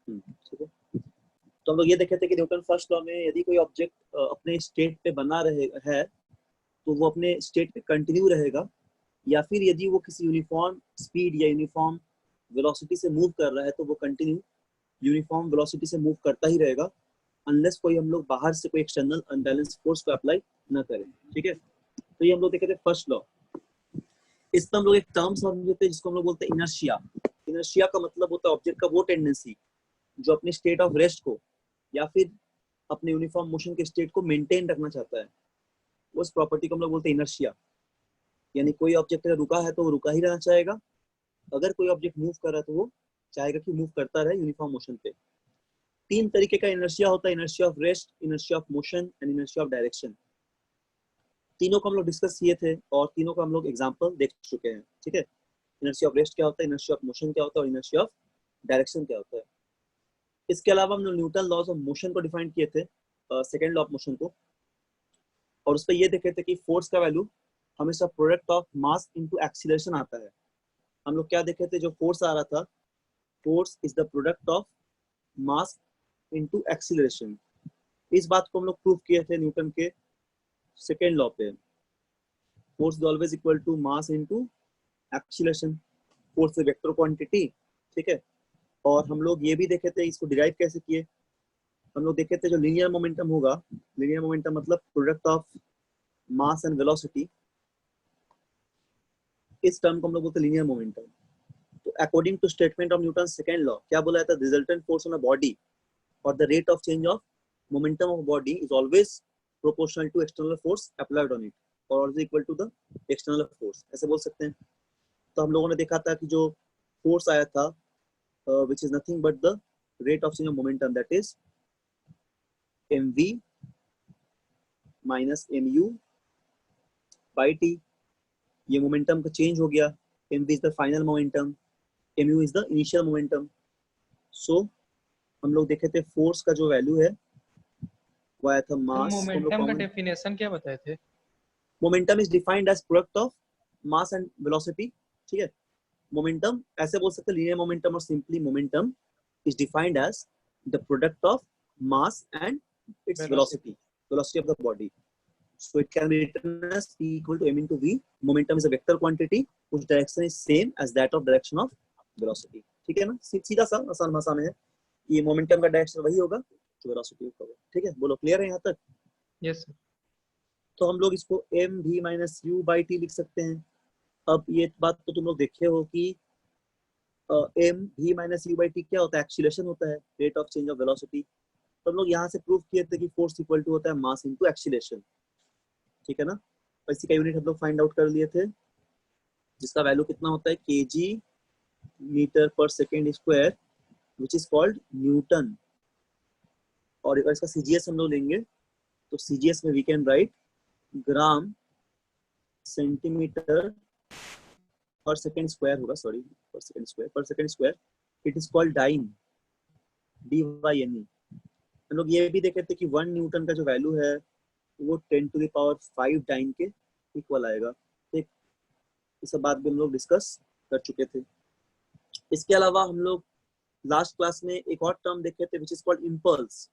ठीक है। तो हम लोग ये देखे थे कि न्यूटन फर्स्ट लॉ में यदि कोई ऑब्जेक्ट अपने स्टेट पे बना रहे है तो वो अपने स्टेट पे कंटिन्यू रहेगा, या फिर यदि वो किसी यूनिफॉर्म स्पीड या यूनिफॉर्म वेलोसिटी से मूव कर रहा है तो वो कंटिन्यू यूनिफॉर्म वेलोसिटी से मूव करता ही रहेगा, अनलेस कोई हम लोग बाहर से कोई एक्सटर्नल अनबैलेंस फोर्स को अप्लाई न करें। ठीक है, तो ये हम लोग देखे थे फर्स्ट लॉ। इसमें हम लोग एक टर्म समझते हैं जिसको हम लोग बोलते हैं इनर्शिया। इनर्शिया का मतलब होता है ऑब्जेक्ट का वो टेंडेंसी जो अपने स्टेट ऑफ रेस्ट को या फिर अपने यूनिफॉर्म मोशन के स्टेट को मेंटेन रखना चाहता है, उस प्रॉपर्टी को हम लोग बोलते हैं इनर्शिया। यानी कोई ऑब्जेक्ट अगर रुका है तो वो रुका ही रहना चाहेगा, अगर कोई ऑब्जेक्ट मूव कर रहा है तो वो चाहेगा कि मूव करता रहे यूनिफॉर्म मोशन पे। तीन तरीके का इनर्शिया होता है, inertia of rest, inertia of motion and inertia of direction. तीनों को हम लोग डिस्कस किए थे और तीनों का हम लोग एग्जांपल देख चुके हैं। ठीक है, इनर्शिया ऑफ रेस्ट क्या होता है, इनर्शिया ऑफ मोशन क्या होता है और इनर्शिया ऑफ डायरेक्शन क्या होता है। इसके अलावा हम लोग न्यूटन लॉज ऑफ मोशन को डिफाइन किए थे, सेकेंड लॉ ऑफ मोशन को, और उस पर ये देखे थे कि फोर्स का वैल्यू हमेशा product of mass into acceleration आता है। हम लोग क्या देखे थे, जो फोर्स आ रहा था, force is the product of mass into acceleration. इस बात को हम लोग प्रूव किए थे न्यूटन के सेकेंड लॉ पे, force is always equal to mass into acceleration, force is vector quantity. ठीक है, और हम लोग ये भी देखे थे इसको डिराइव कैसे किए। हम लोग देखे थे जो लीनियर मोमेंटम होगा, लीनियर मोमेंटम मतलब product of mass and velocity, इस टर्म को हम लोग बोलते हैं लीनियर मोमेंटम। तो according to statement of Newton second law क्या बोला जाता है, resultant force on a body और the rate of change of momentum of body is always proportional to external force applied on it और also equal to the external force, ऐसे बोल सकते हैं। तो हम लोगों ने देखा था कि जो फोर्स आया था which is nothing but the rate of change of momentum, that is mv minus mu by t। ये मोमेंटम का चेंज हो गया, mv is the final momentum, mu is the initial momentum। so हम लोग देखे थे फोर्स का जो वैल्यू है वो आया था मास को हम लोग मोमेंटम का कॉमन। डेफिनेशन क्या बताए थे? Momentum is defined as product of mass and velocity. ठीक है, मोमेंटम ऐसे बोल सकते हैं, लीनियर मोमेंटम और simply momentum is defined as the product of mass and its velocity, velocity. velocity of the body. So it can be written as P equal to m into v. Momentum is a vector quantity whose direction is same as that of direction of velocity. ठीक है ना, सीधा सा आसान भाषा में है, ये मोमेंटम का डायरेक्शन वही होगा जो वेलोसिटी का होगा। ठीक है, बोलो क्लियर है यहाँ तक? Yes sir. तो हम लोग इसको M V minus U by T लिख सकते हैं। अब ये बात तो तुम लोग देखे हो कि M V minus U by T क्या होता है, एक्सीलरेशन होता है, rate of change of velocity. तो हम लोग यहाँ से प्रूव किए थे कि फोर्स इक्वल टू होता है मास इनटू एक्सीलरेशन। ठीक है ना, इसी का यूनिट हम लोग फाइंड आउट कर लिए थे, जिसका वैल्यू कितना होता है, KG metre per second square, which is called newton. और इसका सीजीएस हम लोग लेंगे तो सीजीएस में we can write gram centimetre per second square होगा, sorry per second square, per second square. It is called dyne, D Y N E. हम लोग ये भी देखे थे कि 1 न्यूटन का जो वैल्यू है वो 10 टू द पावर 5 डाइन के इक्वल आएगा। ठीक, इस सब बात भी हम लोग डिस्कस कर चुके थे। इसके अलावा हम लोग लास्ट क्लास में एक और टर्म देखे थे विच इज कॉल्ड इम्पल्स।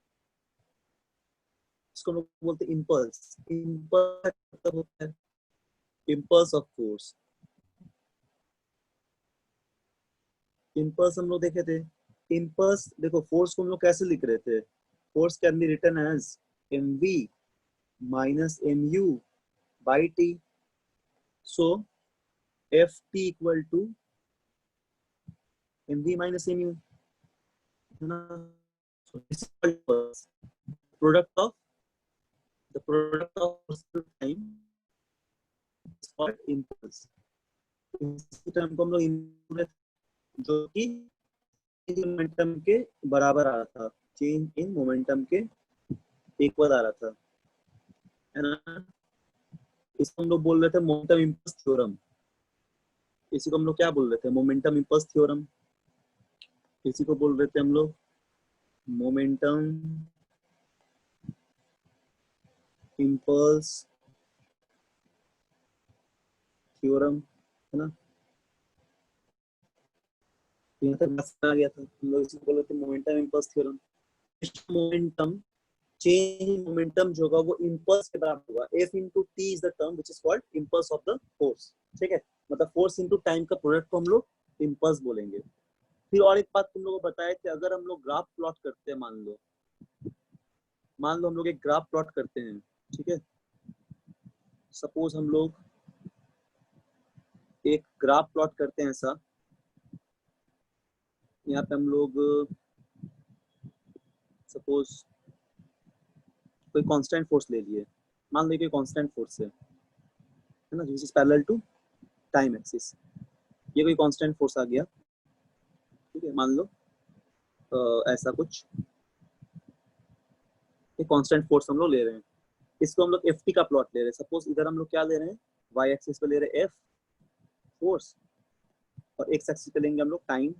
इसको हम लोग बोलते हैं इम्पल्स। इम्पल्स मतलब होता है इम्पल्स ऑफ फोर्स। इम्पल्स हम लोग देखे थे, इम्पल्स देखो फोर्स को हम लोग कैसे लिख रहे थे, force can be written as mv minus mu by t, so ft equal to mv minus mu, है ना। So this is called product of time is called impulse। इस टर्म को हम लोग impulse, जो कि मोमेंटम के बराबर आ रहा था, चेंज इन मोमेंटम के इक्वल आ रहा था, है ना। इसको हम लोग बोल रहे थे मोमेंटम इम्पल्स थ्योरम। इसी को हम लोग क्या बोल रहे थे, मोमेंटम इम्पल्स थ्योरम। इसी को बोल रहे थे हम लोग मोमेंटम इम्पल्स थ्योरम, है ना। यहाँ तक बात आ गया था, हम लोग इसको बोले थे momentum impulse theorem. Momentum, change in momentum जो होगा वो इम्पल्स के बराबर होगा। F into T is the term which is called impulse of the force, ठीक है, मतलब फोर्स इनटू टाइम का प्रोडक्ट को हम लोग इम्पल्स बोलेंगे। फिर और एक बात तुम लोगों को बताया कि अगर हम लोग ग्राफ प्लॉट करते हैं, मान लो हम लोग एक ग्राफ प्लॉट करते हैं, ठीक है, सपोज हम लोग एक ग्राफ प्लॉट करते हैं ऐसा, यहाँ पे हम लोग सपोज कोई कांस्टेंट फोर्स ले लिए, मान लो कोई कांस्टेंट फोर्स है ना, which is parallel to time axis. ये कोई कांस्टेंट फोर्स आ गया, ठीक है, मान लो ऐसा कुछ एक कांस्टेंट फोर्स हम लोग ले रहे हैं, इसको हम लोग Ft का प्लॉट ले रहे हैं। सपोज इधर हम लोग क्या ले रहे हैं, y एक्सिस पे ले रहे हैं F फोर्स, और x एक्सिस पे लेंगे हम लोग टाइम।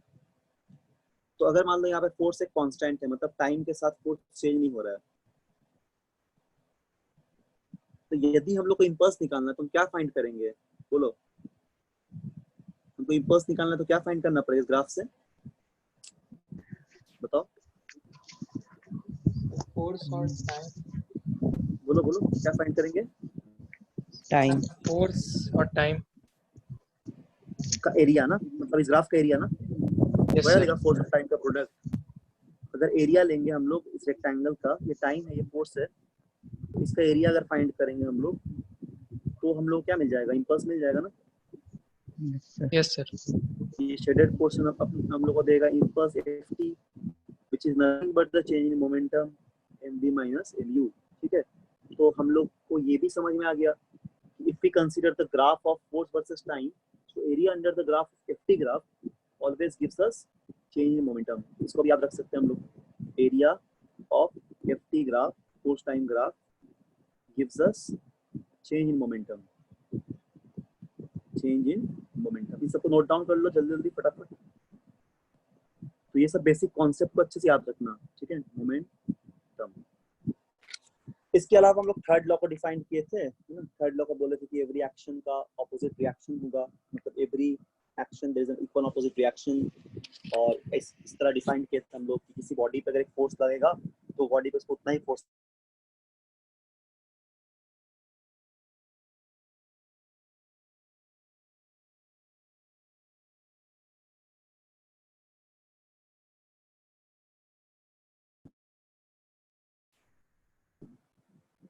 तो अगर मान लो यहाँ पे फोर्स एक कांस्टेंट है, मतलब टाइम के साथ फोर्स चेंज नहीं हो रहा है, तो यदि हम लोग को इम्पल्स निकालना है तो हम क्या फाइंड करेंगे, बोलो, हमको इम्पल्स निकालना है तो क्या फाइंड करना पड़ेगा इस ग्राफ से, बताओ, फोर्स और टाइम। बोलो बोलो क्या फाइंड करेंगे, टाइम, फोर्स और टाइम। का एरिया ना, मतलब इस ग्राफ का एरिया ना, यस वही सर। रहेगा फोर्स और टाइम का प्रोडक्ट। अगर एरिया लेंगे हम लोग इस रेक्टेंगल का, ये टाइम है ये फोर्स है, इसका एरिया अगर फाइंड करेंगे हम लोग तो हम लोग क्या मिल जाएगा, इम्पल्स मिल जाएगा ना। Yes sir. ये शेडेड पोर्शन हम लोग को देगा impulse Ft which is nothing but the change in momentum mv minus mu, ठीक है। तो हम लोग को ये भी समझ में आ गया कि if we consider the graph of force versus time, so area under the graph Ft graph always gives us change in momentum। इसको भी याद रख सकते हैं हम लोग, area of Ft graph force time graph gives us change in momentum, change in momentum। इस सबको नोट डाउन कर लो जल्दी जल्दी फटाफट। तो ये सब बेसिक कॉन्सेप्ट को अच्छे से याद रखना, ठीक है, मोमेंटम। इसके अलावा हम लोग थर्ड लॉ को डिफाइन किए थे ना, थर्ड लॉ को बोले थे कि एवरी एक्शन का ऑपोजिट रिएक्शन होगा, मतलब every action there is an equal opposite reaction. और इस तरह डिफाइन किए थे हम लोग कि किसी बॉडी पे अगर एक फोर्स लगेगा तो बॉडी पे उसको उतना ही फोर्स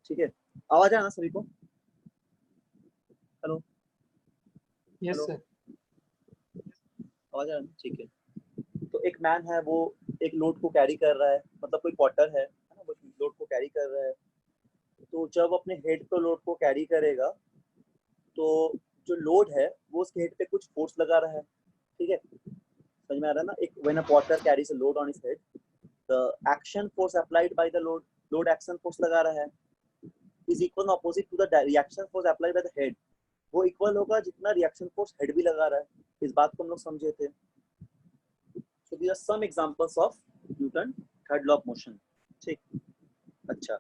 ठीक है। आवाज आना सभी को, हेलो यस हेलो, सर। आवाज आ रहा है, ठीक है। तो एक मैन है, वो एक लोड को कैरी कर रहा है, मतलब कोई पॉटर है ना, वो लोड को कैरी कर रहा है। तो जब अपने हेड पे लोड को कैरी करेगा तो जो लोड है वो उसके हेड पे कुछ फोर्स लगा रहा है, ठीक है, समझ में आ रहा है ना। एक when a potter carries a load on his head, the action force applied by the load action force लगा रहा है is equal opposite to the reaction force applied by the head. वो इक्वल होगा जितना रिएक्शन फोर्स हेड भी लगा रहा है। इस बात को हम लोग समझे थे। So these are some examples of Newton third law of motion, ठीक। अच्छा,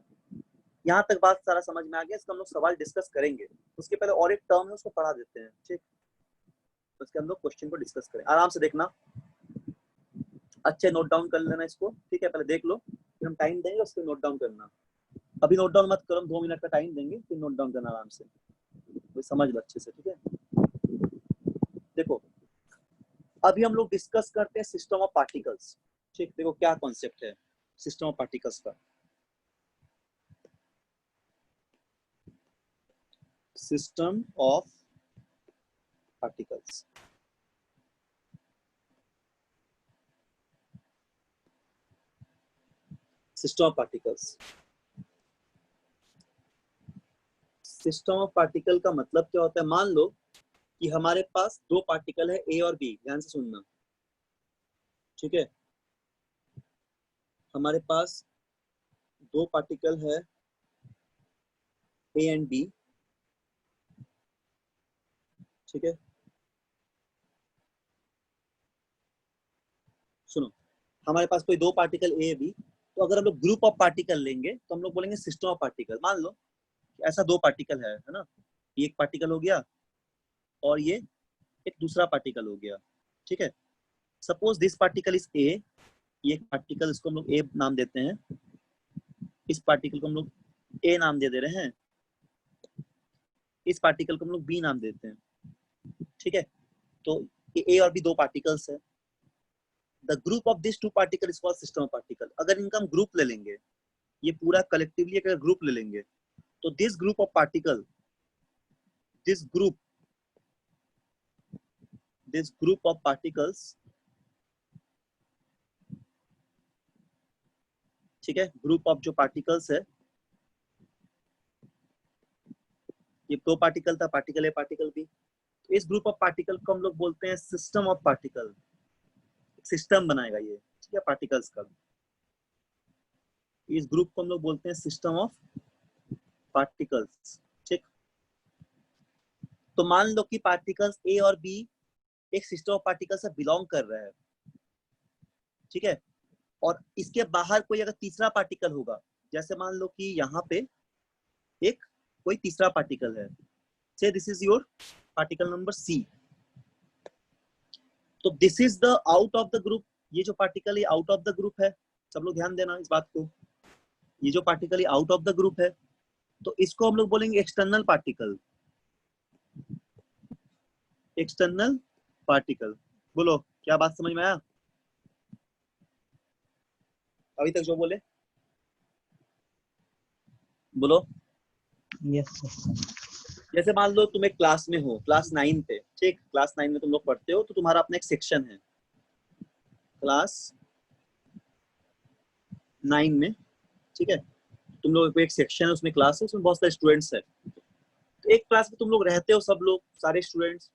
यहाँ तक बात सारा समझ में आ गया। इसका हम लोग सवाल डिस्कस करेंगे, उसके पहले और एक टर्म है उसको पढ़ा देते हैं, ठीक। तो इसके हम लोग क्वेश्चन को डिस्कस करें, आराम से देखना, अच्छे नोट डाउन कर लेना इसको, ठीक है। पहले देख लो, फिर हम टाइम देंगे, उसको नोट डाउन करना। अभी नोट डाउन मत करो, 2 मिनट का टाइम देंगे, फिर नोट डाउन करना आराम से, तो समझ लो अच्छे से, ठीक है। देखो, अभी हम लोग डिस्कस करते हैं सिस्टम ऑफ पार्टिकल्स, ठीक। देखो क्या कॉन्सेप्ट है सिस्टम ऑफ पार्टिकल्स का। System of particles, system of particles. System of particle का मतलब क्या होता है, मान लो कि हमारे पास दो पार्टिकल है ए और बी, ध्यान से सुनना, ठीक है। हमारे पास दो पार्टिकल है ए एंड बी, ठीक है। सुनो, हमारे पास कोई दो पार्टिकल ए बी, तो अगर हम लोग ग्रुप ऑफ पार्टिकल लेंगे तो हम लोग बोलेंगे सिस्टम ऑफ पार्टिकल। मान लो ऐसा दो पार्टिकल है ना, ये एक पार्टिकल हो गया और ये एक दूसरा पार्टिकल हो गया, ठीक है। Suppose this particle is a, ये पार्टिकल, इसको हम लोग ए नाम देते हैं, इस पार्टिकल को हम लोग ए नाम दे रहे हैं, इस पार्टिकल को हम लोग बी नाम देते हैं, ठीक है। तो ए और बी दो पार्टिकल्स है। The group of this two particle is called system of particle. अगर इनका हम ग्रुप ले लेंगे, ये पूरा कलेक्टिवली अगर ग्रुप ले लेंगे, तो this group of particle, this group of particles, ठीक है, ग्रुप ऑफ जो पार्टिकल्स है, ये दो पार्टिकल था, पार्टिकल ए पार्टिकल बी, तो इस ग्रुप ऑफ पार्टिकल को हम लोग बोलते हैं सिस्टम ऑफ पार्टिकल। सिस्टम बनाएगा ये, ठीक है, पार्टिकल्स का। इस ग्रुप को हम लोग बोलते हैं सिस्टम ऑफ पार्टिकल्स, ठीक। तो मान लो कि पार्टिकल्स ए और बी एक सिस्टम ऑफ पार्टिकल से बिलोंग कर रहा है, ठीक है, और इसके बाहर कोई अगर तीसरा पार्टिकल होगा, जैसे मान लो कि यहाँ पे एक कोई तीसरा पार्टिकल है, say this is your particle number C, तो this is the out of the group. ये जो पार्टिकल है आउट ऑफ द ग्रुप है, सब लोग ध्यान देना इस बात को। ये जो पार्टिकल है आउट ऑफ द ग्रुप है, तो इसको हम लोग बोलेंगे एक्सटर्नल पार्टिकल। एक्सटर्नल पार्टिकल, बोलो क्या बात समझ में आया अभी तक जो बोले? बोलो। Yes sir. जैसे मान लो तुम एक क्लास में हो, क्लास 9 पे, ठीक, क्लास 9 में तुम लोग पढ़ते हो, तो तुम्हारा अपना एक सेक्शन है क्लास 9 में, ठीक है, तुम लोग को एक सेक्शन है, उसमें क्लास है, उसमें बहुत सारे स्टूडेंट्स है। तो एक क्लास में तुम लोग रहते हो, सब लोग सारे स्टूडेंट्स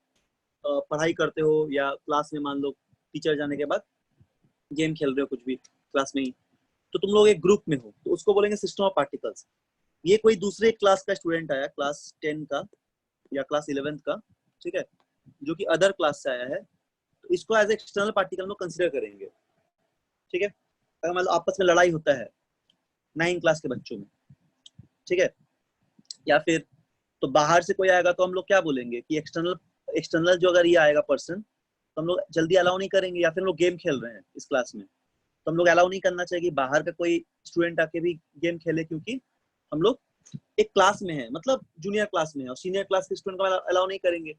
पढ़ाई करते हो, या क्लास में मान लो टीचर जाने के बाद गेम खेल रहे हो, कुछ भी क्लास में ही, तो तुम लोग एक ग्रुप में हो, तो उसको बोलेंगे सिस्टम ऑफ पार्टिकल्स। ये कोई दूसरे क्लास का स्टूडेंट आया, क्लास 10 का या क्लास 11 का, ठीक है, जो कि अदर क्लास से आया है, तो इसको एज एक्सटर्नल पार्टिकल में कंसिडर करेंगे, ठीक है। अगर मान लो आपस में लड़ाई होता है 9 क्लास के बच्चों में, ठीक है, या फिर तो बाहर से कोई आएगा, तो हम लोग क्या बोलेंगे कि एक्सटर्नल जो अगर ये आएगा पर्सन, तो हम लोग जल्दी अलाउ नहीं करेंगे। या फिर हम लोग गेम खेल रहे हैं इस क्लास में, तो हम लोग अलाउ नहीं करना चाहिए कि बाहर का कोई स्टूडेंट आके भी गेम खेले, क्योंकि हम लोग एक क्लास में है, मतलब जूनियर क्लास में है, और सीनियर क्लास के स्टूडेंट को अलाउ नहीं करेंगे।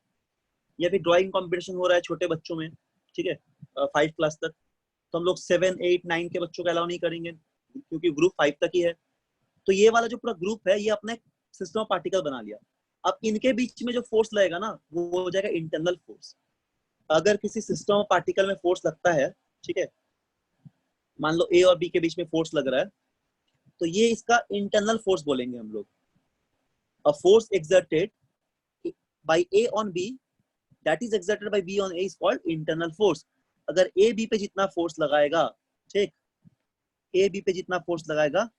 या फिर ड्राइंग कंपटीशन हो रहा है छोटे बच्चों में, ठीक है, 5 क्लास तक, तो हम लोग 7, 8, 9 के बच्चों को अलाउ नहीं करेंगे, क्योंकि ग्रुप 5 तक ही है। तो ये वाला जो पूरा ग्रुप है, ये अपना सिस्टम ऑफ पार्टिकल बना लिया। अब इनके बीच में जो फोर्स लगेगा ना, वो हो जाएगा इंटरनल फोर्स। अगर किसी सिस्टम ऑफ पार्टिकल में फोर्स लगता है, ठीक है, मान लो ए और बी के बीच में फोर्स लग रहा है, तो ये इसका इंटरनल फोर्स बोलेंगे हम लोग। A force exerted by A on B that is exerted by B on A is called internal force. अगर ए बी पे जितना फोर्स लगाएगा, ठीक, ए बी पे जितना फोर्स लगाएगा,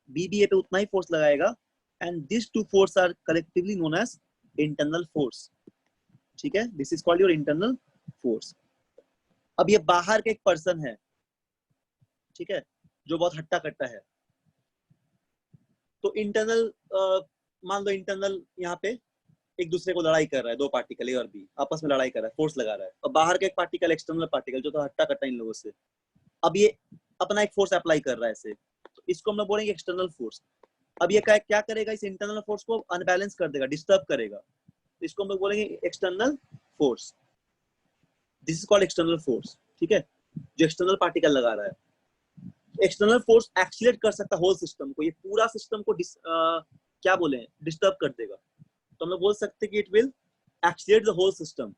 बी बी ए पे उतना ही फोर्स लगाएगा, and this two force are collectively known as internal force, ठीक है, this is called your internal force. अब ये बाहर का एक पर्सन है, ठीक है, जो बहुत हट्टा कट्टा है, तो इंटरनल मान लो इंटरनल यहाँ पे एक दूसरे को लड़ाई कर रहा है, दो पार्टिकल ए और बी आपस में लड़ाई कर रहा है, फोर्स लगा रहा है, और बाहर का एक पार्टिकल एक्सटर्नल पार्टिकल जो तो हट्टा कट्टा इन लोगों से, अब ये अपना एक फोर्स अप्लाई कर रहा है ऐसे, तो इसको हम लोग बोलेंगे एक्सटर्नल फोर्स। अब ये क्या करेगा, इस इंटरनल फोर्स को अनबैलेंस कर देगा, डिस्टर्ब करेगा, तो इसको हम लोग बोलेंगे external force. This is called external force, ठीक है, जो एक्सटर्नल पार्टिकल लगा रहा है। एक्सटर्नल फोर्स एक्सीलरेट कर सकता है होल सिस्टम को, ये पूरा सिस्टम को क्या बोले, डिस्टर्ब कर देगा, तो हम लोग बोल सकते हैं कि it will accelerate the whole system.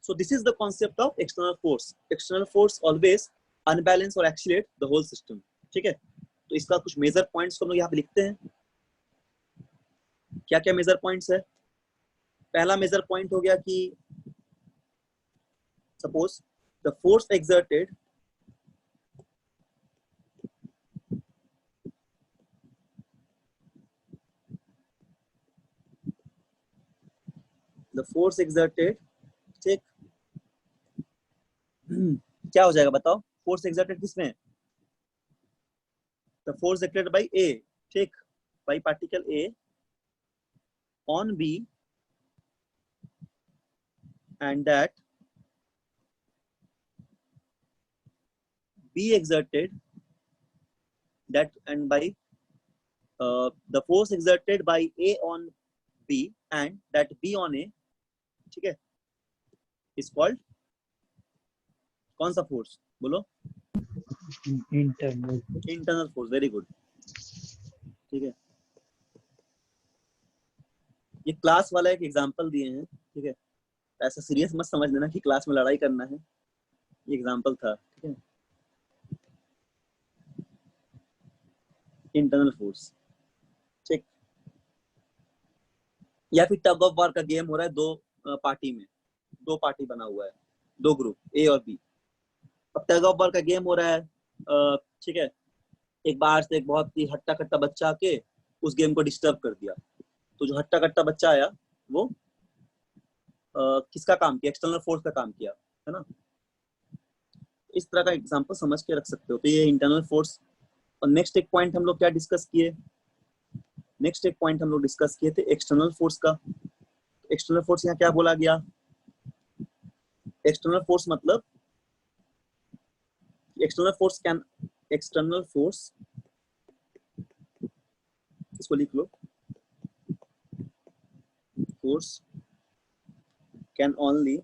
So this is the concept of external force. External force always unbalance और एक्सीलरेट द होल सिस्टम, ठीक है। तो इसका कुछ मेजर पॉइंट्स हम लोग यहाँ पे लिखते हैं। क्या क्या मेजर पॉइंट्स है? पहला मेजर पॉइंट हो गया कि सपोज द फोर्स एक्सर्टेड ठीक, क्या हो जाएगा बताओ, फोर्स एक्सर्टेड किसमें? The force exerted by A, ठीक, by particle A on B, and that be exerted that and by the force exerted by A on B and that B on A, ठीक है, is called कौन सा force बोलो? Internal force. Very good, ठीक है। ये class वाला एक एग्जांपल दिए हैं, ठीक है, ऐसा सीरियस मत समझ लेना कि क्लास में लड़ाई करना है, ये एग्जांपल था, ठीक है। इंटरनल फोर्स, ठीक। या फिर टग ऑफ वार का गेम हो रहा है दो पार्टी में, दो पार्टी बना हुआ है, दो ग्रुप ए और बी। अब टग ऑफ वार का गेम हो रहा है, ठीक है, एक बाहर से एक बहुत ही हट्टा कट्टा बच्चा आके उस गेम को डिस्टर्ब कर दिया, तो जो हट्टा कट्टा बच्चा आया वो किसका काम किया? एक्सटर्नल फोर्स का काम किया, है ना। इस तरह का एग्जांपल समझ के रख सकते हो। तो ये इंटरनल फोर्स। और नेक्स्ट एक पॉइंट हम लोग क्या डिस्कस किए? नेक्स्ट एक पॉइंट हम लोग डिस्कस किए थे एक्सटर्नल फोर्स का। एक्सटर्नल फोर्स यहाँ क्या बोला गया? एक्सटर्नल फोर्स मतलब एक्सटर्नल फोर्स, इसको लिख लो, force can only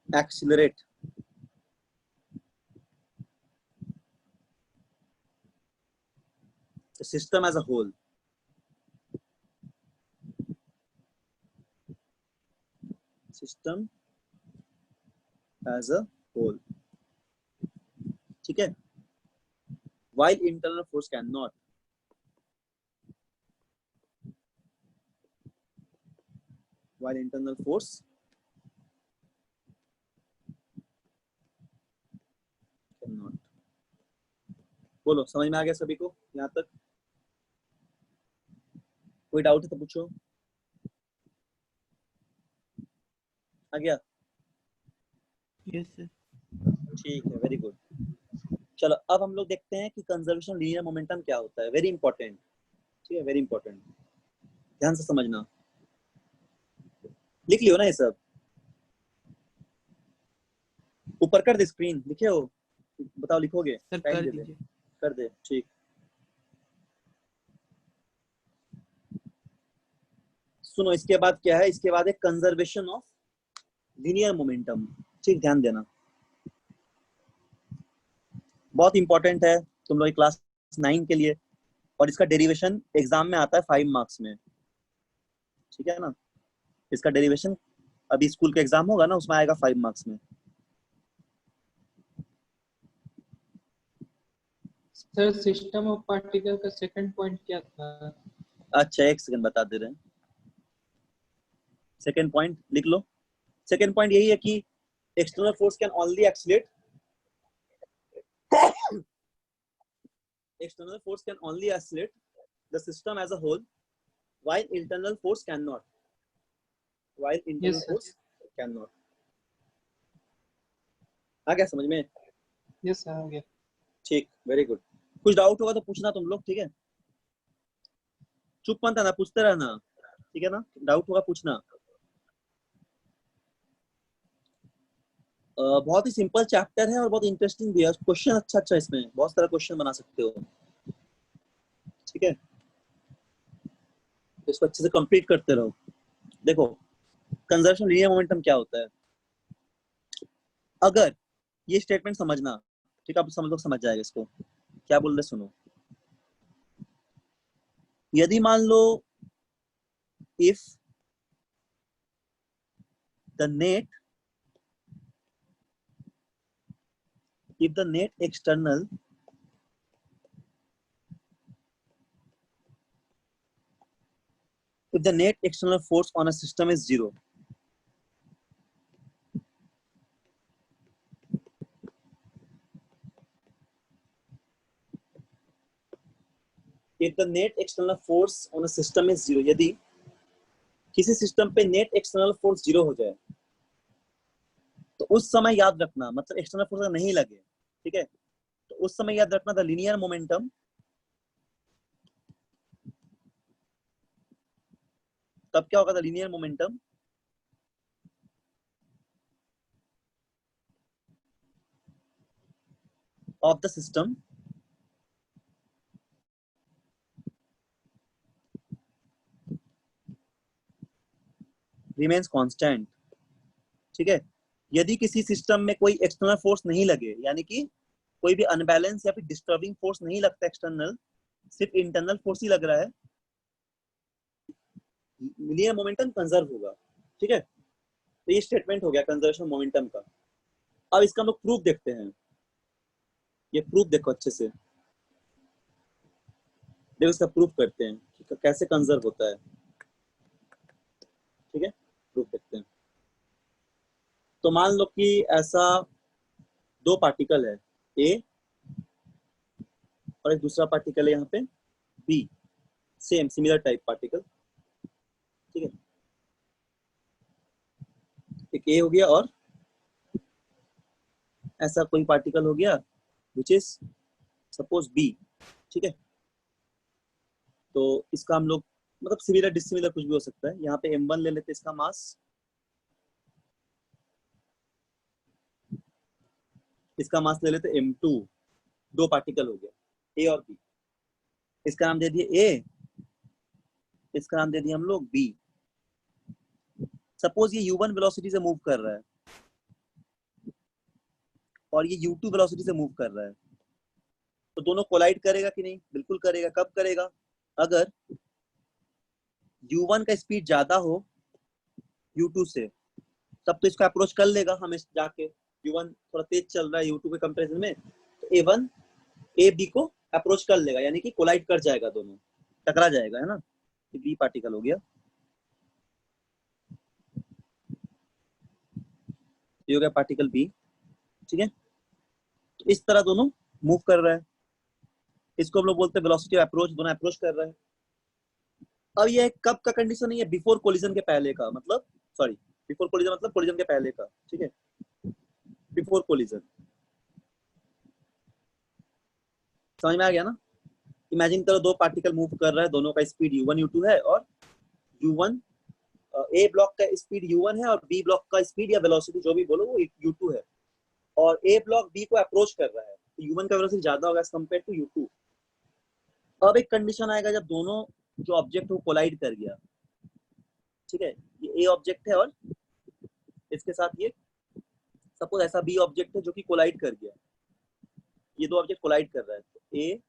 accelerate the system as a whole. System as a whole, ठीक है, while internal force cannot. While internal force cannot. बोलो, समझ में आ गया सभी को यहाँ तक? कोई डाउट है तो पूछो। आ गया? Yes sir. ठीक है, वेरी गुड। चलो अब हम लोग देखते हैं कि कंजर्वेशन लीनियर मोमेंटम क्या होता है। वेरी इंपॉर्टेंट, ठीक है, वेरी इंपॉर्टेंट, ध्यान से समझना। लिख लियो ना ये सब, ऊपर कर दे स्क्रीन, लिखे हो? बताओ, लिखोगे? सर टाइम कर दे दे, दीजिए। कर दे, ठीक। सुनो, इसके बाद क्या है? इसके बाद है कंजर्वेशन ऑफ लीनियर मोमेंटम, ठीक, ध्यान देना, बहुत इंपॉर्टेंट है तुम लोग क्लास 9 के लिए। और इसका डेरिवेशन एग्जाम में आता है 5 मार्क्स में, ठीक है ना। इसका डेरिवेशन अभी स्कूल का एग्जाम होगा ना, उसमें आएगा 5 मार्क्स में। सर सिस्टम ऑफ पार्टिकल का सेकंड पॉइंट क्या था? अच्छा, एक सेकंड बता दे रहे हैं। सेकंड पॉइंट लिख लो। सेकंड पॉइंट यही है कि external force can only accelerate, external force can only accelerate the system as a whole while internal force cannot. While internal Yes, sir. force cannot. आ गया समझ में? यस सर, आ गया। ठीक, very good. कुछ doubt होगा तो पूछना तुम लोग, ठीक है, चुप मत रहना, पूछते रहना, ठीक है ना। डाउट होगा पूछना। बहुत ही सिंपल चैप्टर है और बहुत इंटरेस्टिंग भी है। क्वेश्चन अच्छा अच्छा, इसमें बहुत सारा क्वेश्चन बना सकते हो, ठीक है। इसको अच्छे से कंप्लीट करते रहो। देखो, कंजर्वेशन लीनियर मोमेंटम क्या होता है? अगर ये स्टेटमेंट समझना, ठीक है, आप सब लोग समझ जाएगा इसको। क्या बोल रहे सुनो। यदि मान लो if the net external if the net external force on a system is 0, if the net external force on a system is 0, यदि किसी सिस्टम पे नेट एक्सटर्नल फोर्स 0 हो जाए तो उस समय याद रखना, मतलब एक्सटर्नल फोर्स नहीं लगे, ठीक है, तो उस समय याद रखना द लीनियर मोमेंटम तब क्या होगा? The linear momentum of the system remains constant। ठीक है, यदि किसी सिस्टम में कोई एक्सटर्नल फोर्स नहीं लगे, यानी कि कोई भी अनबैलेंस या फिर डिस्टर्बिंग फोर्स नहीं लगता एक्सटर्नल, सिर्फ इंटरनल फोर्स ही लग रहा है, लीनियर मोमेंटम कंजर्व होगा। ठीक है, तो ये स्टेटमेंट हो गया कंजर्वेशन मोमेंटम का। अब इसका हम लोग प्रूफ देखते हैं। ये प्रूफ देखो अच्छे से, देखो इसका प्रूफ करते हैं कि कैसे कंजर्व होता है। ठीक है, प्रूफ देखते हैं। तो मान लो कि ऐसा दो पार्टिकल है, ए और एक दूसरा पार्टिकल है यहाँ पे B, same similar type particle. ठीक है, एक ए हो गया और ऐसा कोई पार्टिकल हो गया विच इज सपोज बी। ठीक है, तो इसका हम लोग मतलब सिमिलर डिसिमिलर कुछ भी हो सकता है। यहाँ पे m1 ले लेते हैं, इसका मास, इसका मास ले लेते m2। दो पार्टिकल हो गया ए और बी, इसका नाम दे दिए ए, इसका नाम दे दिया हम लोग बी। सपोज ये u1 वेलोसिटी से मूव कर रहा है और ये u2 वेलोसिटी से मूव कर रहा है, तो दोनों कोलाइड करेगा कि नहीं? बिल्कुल करेगा। कब करेगा? अगर u1 का स्पीड ज्यादा हो u2 से, तब तो इसको अप्रोच कर लेगा हमें जाके। u1 थोड़ा तेज चल रहा है u2 के कंपैरिजन में, तो a1 ए बी को अप्रोच कर लेगा, यानी कि कोलाइड कर जाएगा, दोनों टकरा जाएगा, है ना। बी पार्टिकल हो गया, ये हो गया पार्टिकल बी। ठीक है, तो इस तरह दोनों मूव कर रहा है, इसको हम लोग बोलते हैं वेलोसिटी अप्रोच, दोनों अप्रोच कर रहे हैं। अब ये कब का कंडीशन है? ये बिफोर कोलिजन के पहले का, मतलब सॉरी बिफोर कोलिजन मतलब कोलिजन के पहले का। ठीक है, बिफोर कोलिजन, समझ में आ गया ना। इमेजिन करो दो पार्टिकल मूव कर रहा है, दोनों का स्पीड u1 u2 है, और u1 ए ब्लॉक का स्पीड u1 है और बी ब्लॉक का स्पीड या वेलोसिटी जो भी बोलो वो u2 है, और ए ब्लॉक बी को अप्रोच कर रहा है, तो u1 का वेलोसिटी ज्यादा होगा एज कंपेयर टू u2। अब एक कंडीशन आएगा जब दोनों जो ऑब्जेक्ट वो कोलाइड कर गया। ठीक है, ये ए ऑब्जेक्ट है और इसके साथ ये सपोज ऐसा बी ऑब्जेक्ट है जो कि कोलाइड कर गया, ये दो ऑब्जेक्ट कोलाइड कर रहा है, तो ए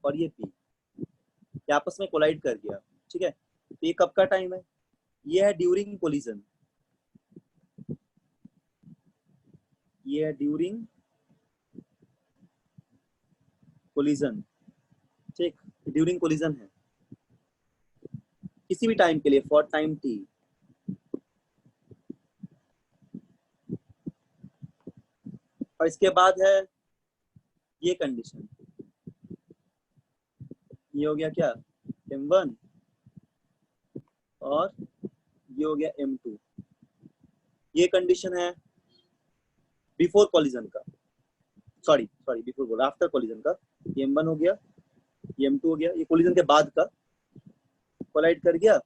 और ये बी ये आपस में कोलाइड कर गया। ठीक है, तो ये कब का टाइम है? ये है ड्यूरिंग कोलिजन, ये है ड्यूरिंग कोलिजन। ठीक, ड्यूरिंग कोलिजन है किसी भी टाइम के लिए, फॉर टाइम टी। और इसके बाद है ये कंडीशन, ये हो गया क्या m1 और ये हो गया m2। ये कंडीशन है बिफोर कोलिजन का, सॉरी बिफोर बोला, आफ्टर कोलिजन का। ये m1 हो गया, ये m2 हो गया, ये कोलिजन के बाद का, कोलाइड कर गया,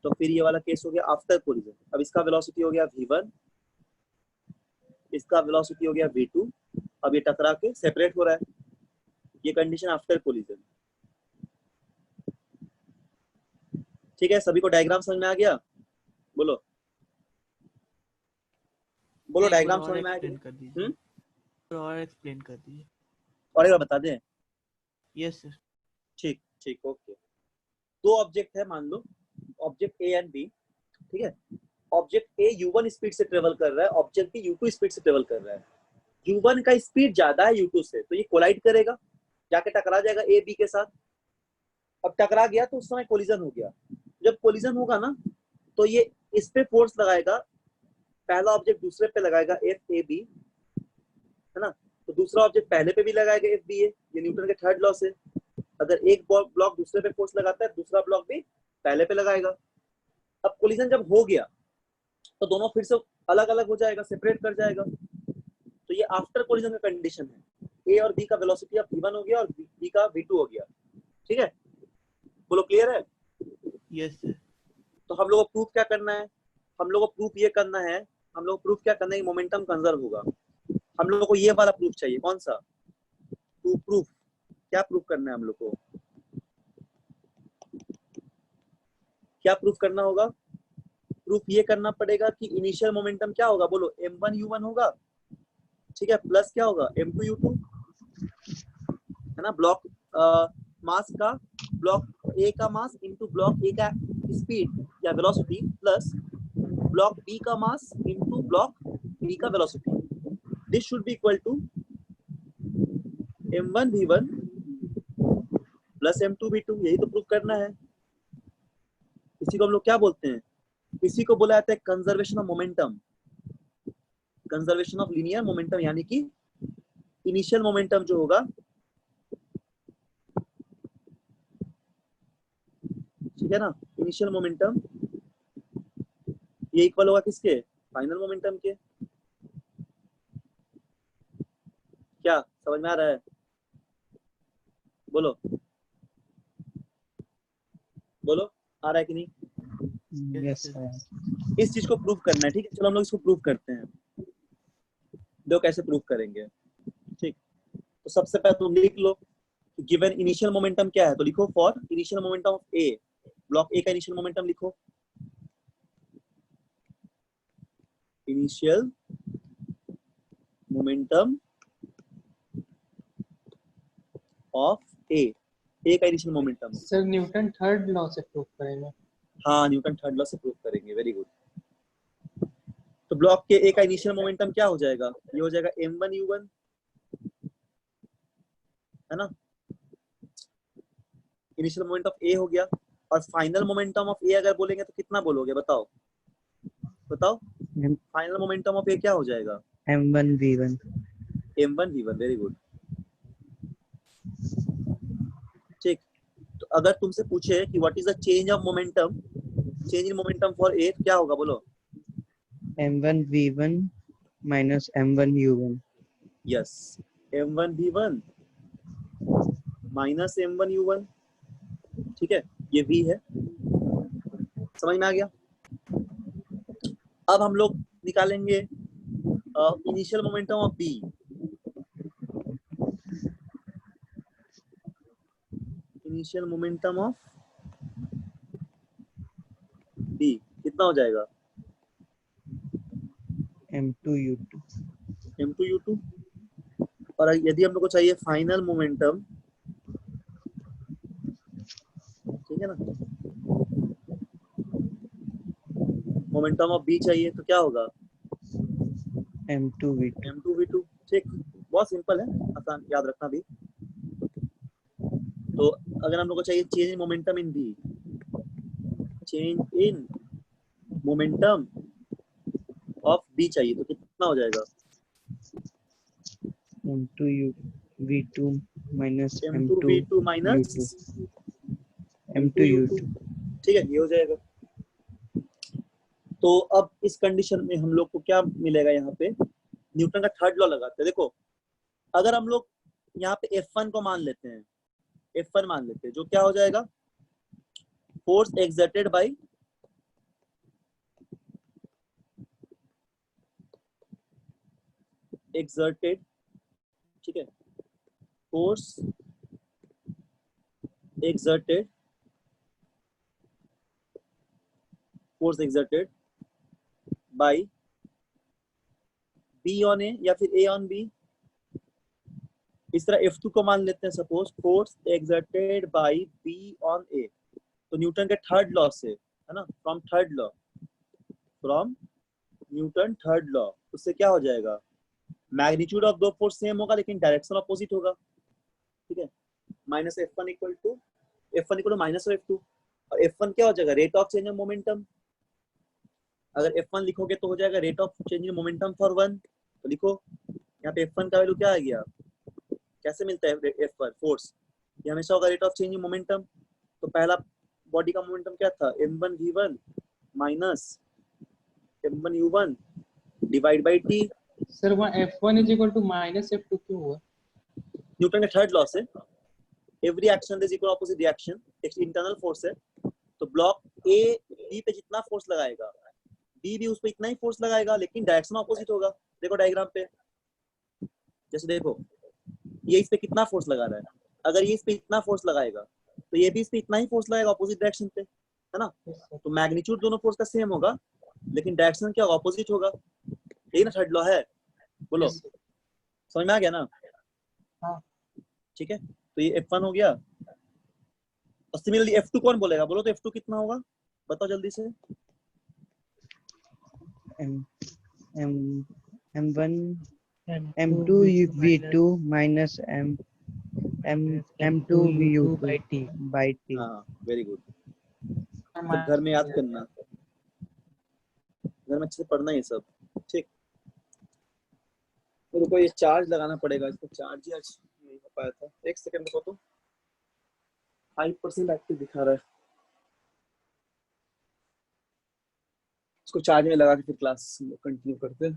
तो फिर ये वाला केस हो गया आफ्टर कोलिजन। अब इसका वेलोसिटी हो गया v1, इसका वेलोसिटी हो गया v2, अब ये टकरा के सेपरेट हो रहा है, ये कंडीशन आफ्टर कोलिजन। ठीक है, सभी को डायग्राम समझ में आ गया? बोलो बोलो, डायग्राम समझ में आ गया? कर दीजिए और एक्सप्लेन कर दीजिए। और एक बार बता दें? Yes sir. ठीक ठीक, ओके। दो ऑब्जेक्ट है, मान लो ऑब्जेक्ट ए एंड बी। ठीक है, ऑब्जेक्ट ए u1 स्पीड से ट्रेवल कर रहा है, ऑब्जेक्ट बी u2 स्पीड से ट्रेवल कर रहा है। u1 का स्पीड ज्यादा है u2 से, तो ये कोलाइड करेगा, जाके टकरा जाएगा ए बी के साथ। अब टकरा गया तो उस समय कोलिजन हो गया। जब कोलिजन होगा ना, तो ये इस पे फोर्स लगाएगा, पहला ऑब्जेक्ट दूसरे पे लगाएगा एफ ए बी, है ना, तो दूसरा ऑब्जेक्ट पहले पे भी लगाएगा एफ बी ए, ये न्यूटन के थर्ड लॉ से। अगर एक ब्लॉक दूसरे पे फोर्स लगाता है, दूसरा ब्लॉक भी पहले पे लगाएगा। अब कोलिजन जब हो गया तो दोनों फिर से अलग अलग हो जाएगा, सेपरेट कर जाएगा। तो ये आफ्टर कोलिजन का कंडीशन है। ए और बी का वेलोसिटी अब v1 हो गया और बी का v2 हो गया। ठीक है, बोलो क्लियर है? Yes sir. तो हम लोग को प्रूफ क्या करना है? हम लोग को प्रूफ ये करना है, हम लोग प्रूफ क्या करना है कि मोमेंटम कंजर्व होगा। हम लोगों को ये वाला प्रूफ चाहिए, कौन सा? टू प्रूफ, क्या प्रूफ करना है हम लोग को, क्या प्रूफ करना होगा? प्रूफ ये करना पड़ेगा कि इनिशियल मोमेंटम क्या होगा, बोलो m1 u1 होगा, ठीक है, प्लस क्या होगा m2 u2, है ना, ब्लॉक मास का, ब्लॉक ए का मास इनटू ब्लॉक ए का स्पीड या वेलोसिटी प्लस ब्लॉक बी का मास इनटू ब्लॉक बी का velocity, this should be equal to m1 v1 plus m2 v2, यही तो प्रूफ करना है। इसी को हम लोग क्या बोलते हैं, इसी को बोला जाता है conservation of momentum, conservation of linear momentum, यानी कि इनिशियल मोमेंटम जो होगा, ठीक है ना, इनिशियल मोमेंटम ये इक्वल होगा किसके, फाइनल मोमेंटम के। क्या समझ में आ रहा है, बोलो बोलो, आ रहा है कि नहीं? यस इस चीज को प्रूव करना है, ठीक है, चलो हम लोग इसको प्रूव करते हैं, देखो कैसे प्रूव करेंगे। ठीक, तो सबसे पहले तुम लिख लो गिवन इनिशियल मोमेंटम क्या है, तो लिखो for initial momentum of A, block ए का इनिशियल मोमेंटम लिखो, इनिशियल मोमेंटम ऑफ ए का initial momentum. Sir Newton third law से प्रूव करेंगे। हाँ, न्यूटन थर्ड लॉ से प्रूव करेंगे, वेरी गुड। तो ब्लॉक के ए का इनिशियल मोमेंटम क्या हो जाएगा, ये हो जाएगा m1 u1, है ना, इनिशियल मोमेंट ऑफ ए हो गया, और फाइनल मोमेंटम ऑफ ए अगर बोलेंगे तो कितना बोलोगे, बताओ बताओ, फाइनल मोमेंटम ऑफ ए क्या हो जाएगा, m1 v1, m1 v1, very good. ठीक, तो अगर तुमसे पूछे कि what is the change of momentum, change in momentum for a, क्या होगा बोलो, m1 v1 minus m1 u1। Yes, m1 v1 minus m1 u1, ठीक है, ये v है, समझ में आ गया। अब हम लोग निकालेंगे initial momentum of B, initial momentum of B कितना हो जाएगा, m2 u2। m2 u2, और यदि हम लोग को चाहिए फाइनल मोमेंटम, ठीक है ना, मोमेंटम ऑफ बी चाहिए तो क्या होगा, m2 v2। m2 v2, ठीक, बहुत सिंपल है, आसान याद रखना भी। तो अगर हम लोग को चाहिए change in momentum in B, change in momentum of B चाहिए तो कितना हो जाएगा, m2 v2 minus m2 v2 minus m2 u2। ठीक है, ये हो जाएगा। तो अब इस कंडीशन में हम लोग को क्या मिलेगा, यहाँ पे न्यूटन का थर्ड लॉ लगाते हैं। देखो अगर हम लोग यहाँ पे F1 को मान लेते हैं, F1 मान लेते हैं, जो क्या हो जाएगा, फोर्स एक्सर्टेड बाय एक्सर्टेड, ठीक है, force exerted, force exerted by B on A या फिर ए ऑन बी। इस तरह F2 को मान लेते हैं suppose, force exerted by B on A, तो न्यूटन के थर्ड लॉ से, है ना, from third law, from Newton third law, उससे क्या हो जाएगा, मैग्नीट्यूड ऑफ दो फोर्स सेम होगा लेकिन डायरेक्शन अपोजिट होगा, ठीक है, minus F1 equal to minus F2, और F1 क्या हो जाएगा, rate of change of momentum. अगर F1 लिखोगे तो हो जाएगा rate of change in momentum for one, तो लिखो यहाँ पे F1 का वैल्यू क्या आ गया, कैसे मिलता है F1 फोर्स, ये हमेशा होगा rate of change in momentum. तो पहला बॉडी का मोमेंटम क्या था, m1 v1 minus m1 u1 divide by t। Sir वहाँ f1 is equal to minus f2 क्यों हुआ? न्यूटन के थर्ड लॉ से every action is equal opposite reaction, एक इंटरनल फोर्स है, तो ब्लॉक ए बी पे जितना फोर्स लगाएगा बी भी उस पे इतना ही फोर्स लगाएगा लेकिन डायरेक्शन ऑपोजिट होगा। देखो डायग्राम पे, जैसे देखो ये इस पे कितना फोर्स लगा रहा है, अगर ये इस पे इतना फोर्स लगाएगा तो ये भी इस पे इतना ही फोर्स लगाएगा अपोजिट डायरेक्शन पे, है ना। Yes, sir. तो मैग्नीट्यूड दोनों फोर्स का सेम होगा लेकिन डायरेक्शन क्या ऑपोजिट होगा, यही ना थर्ड लॉ है, बोलो। Yes, sir. समझ में आ गया ना? हाँ. ठीक है, तो ये F1 हो गया। और सिमिलरली F2 कौन बोलेगा, बोलो तो F2 कितना होगा, बताओ जल्दी से। M M M1 M2 V2 minus M2 U2 by T. by T. हाँ वेरी गुड, तो घर में याद करना, घर में अच्छे से पढ़ना ये सब, ठीक। तो रुको ये चार्ज लगाना पड़ेगा, इसको चार्ज ही आज नहीं हो पाया था, एक सेकंड रुको, तो 5% एक्टिव दिखा रहा है, इसको चार्ज में लगा के फिर क्लास कंटिन्यू करते हैं।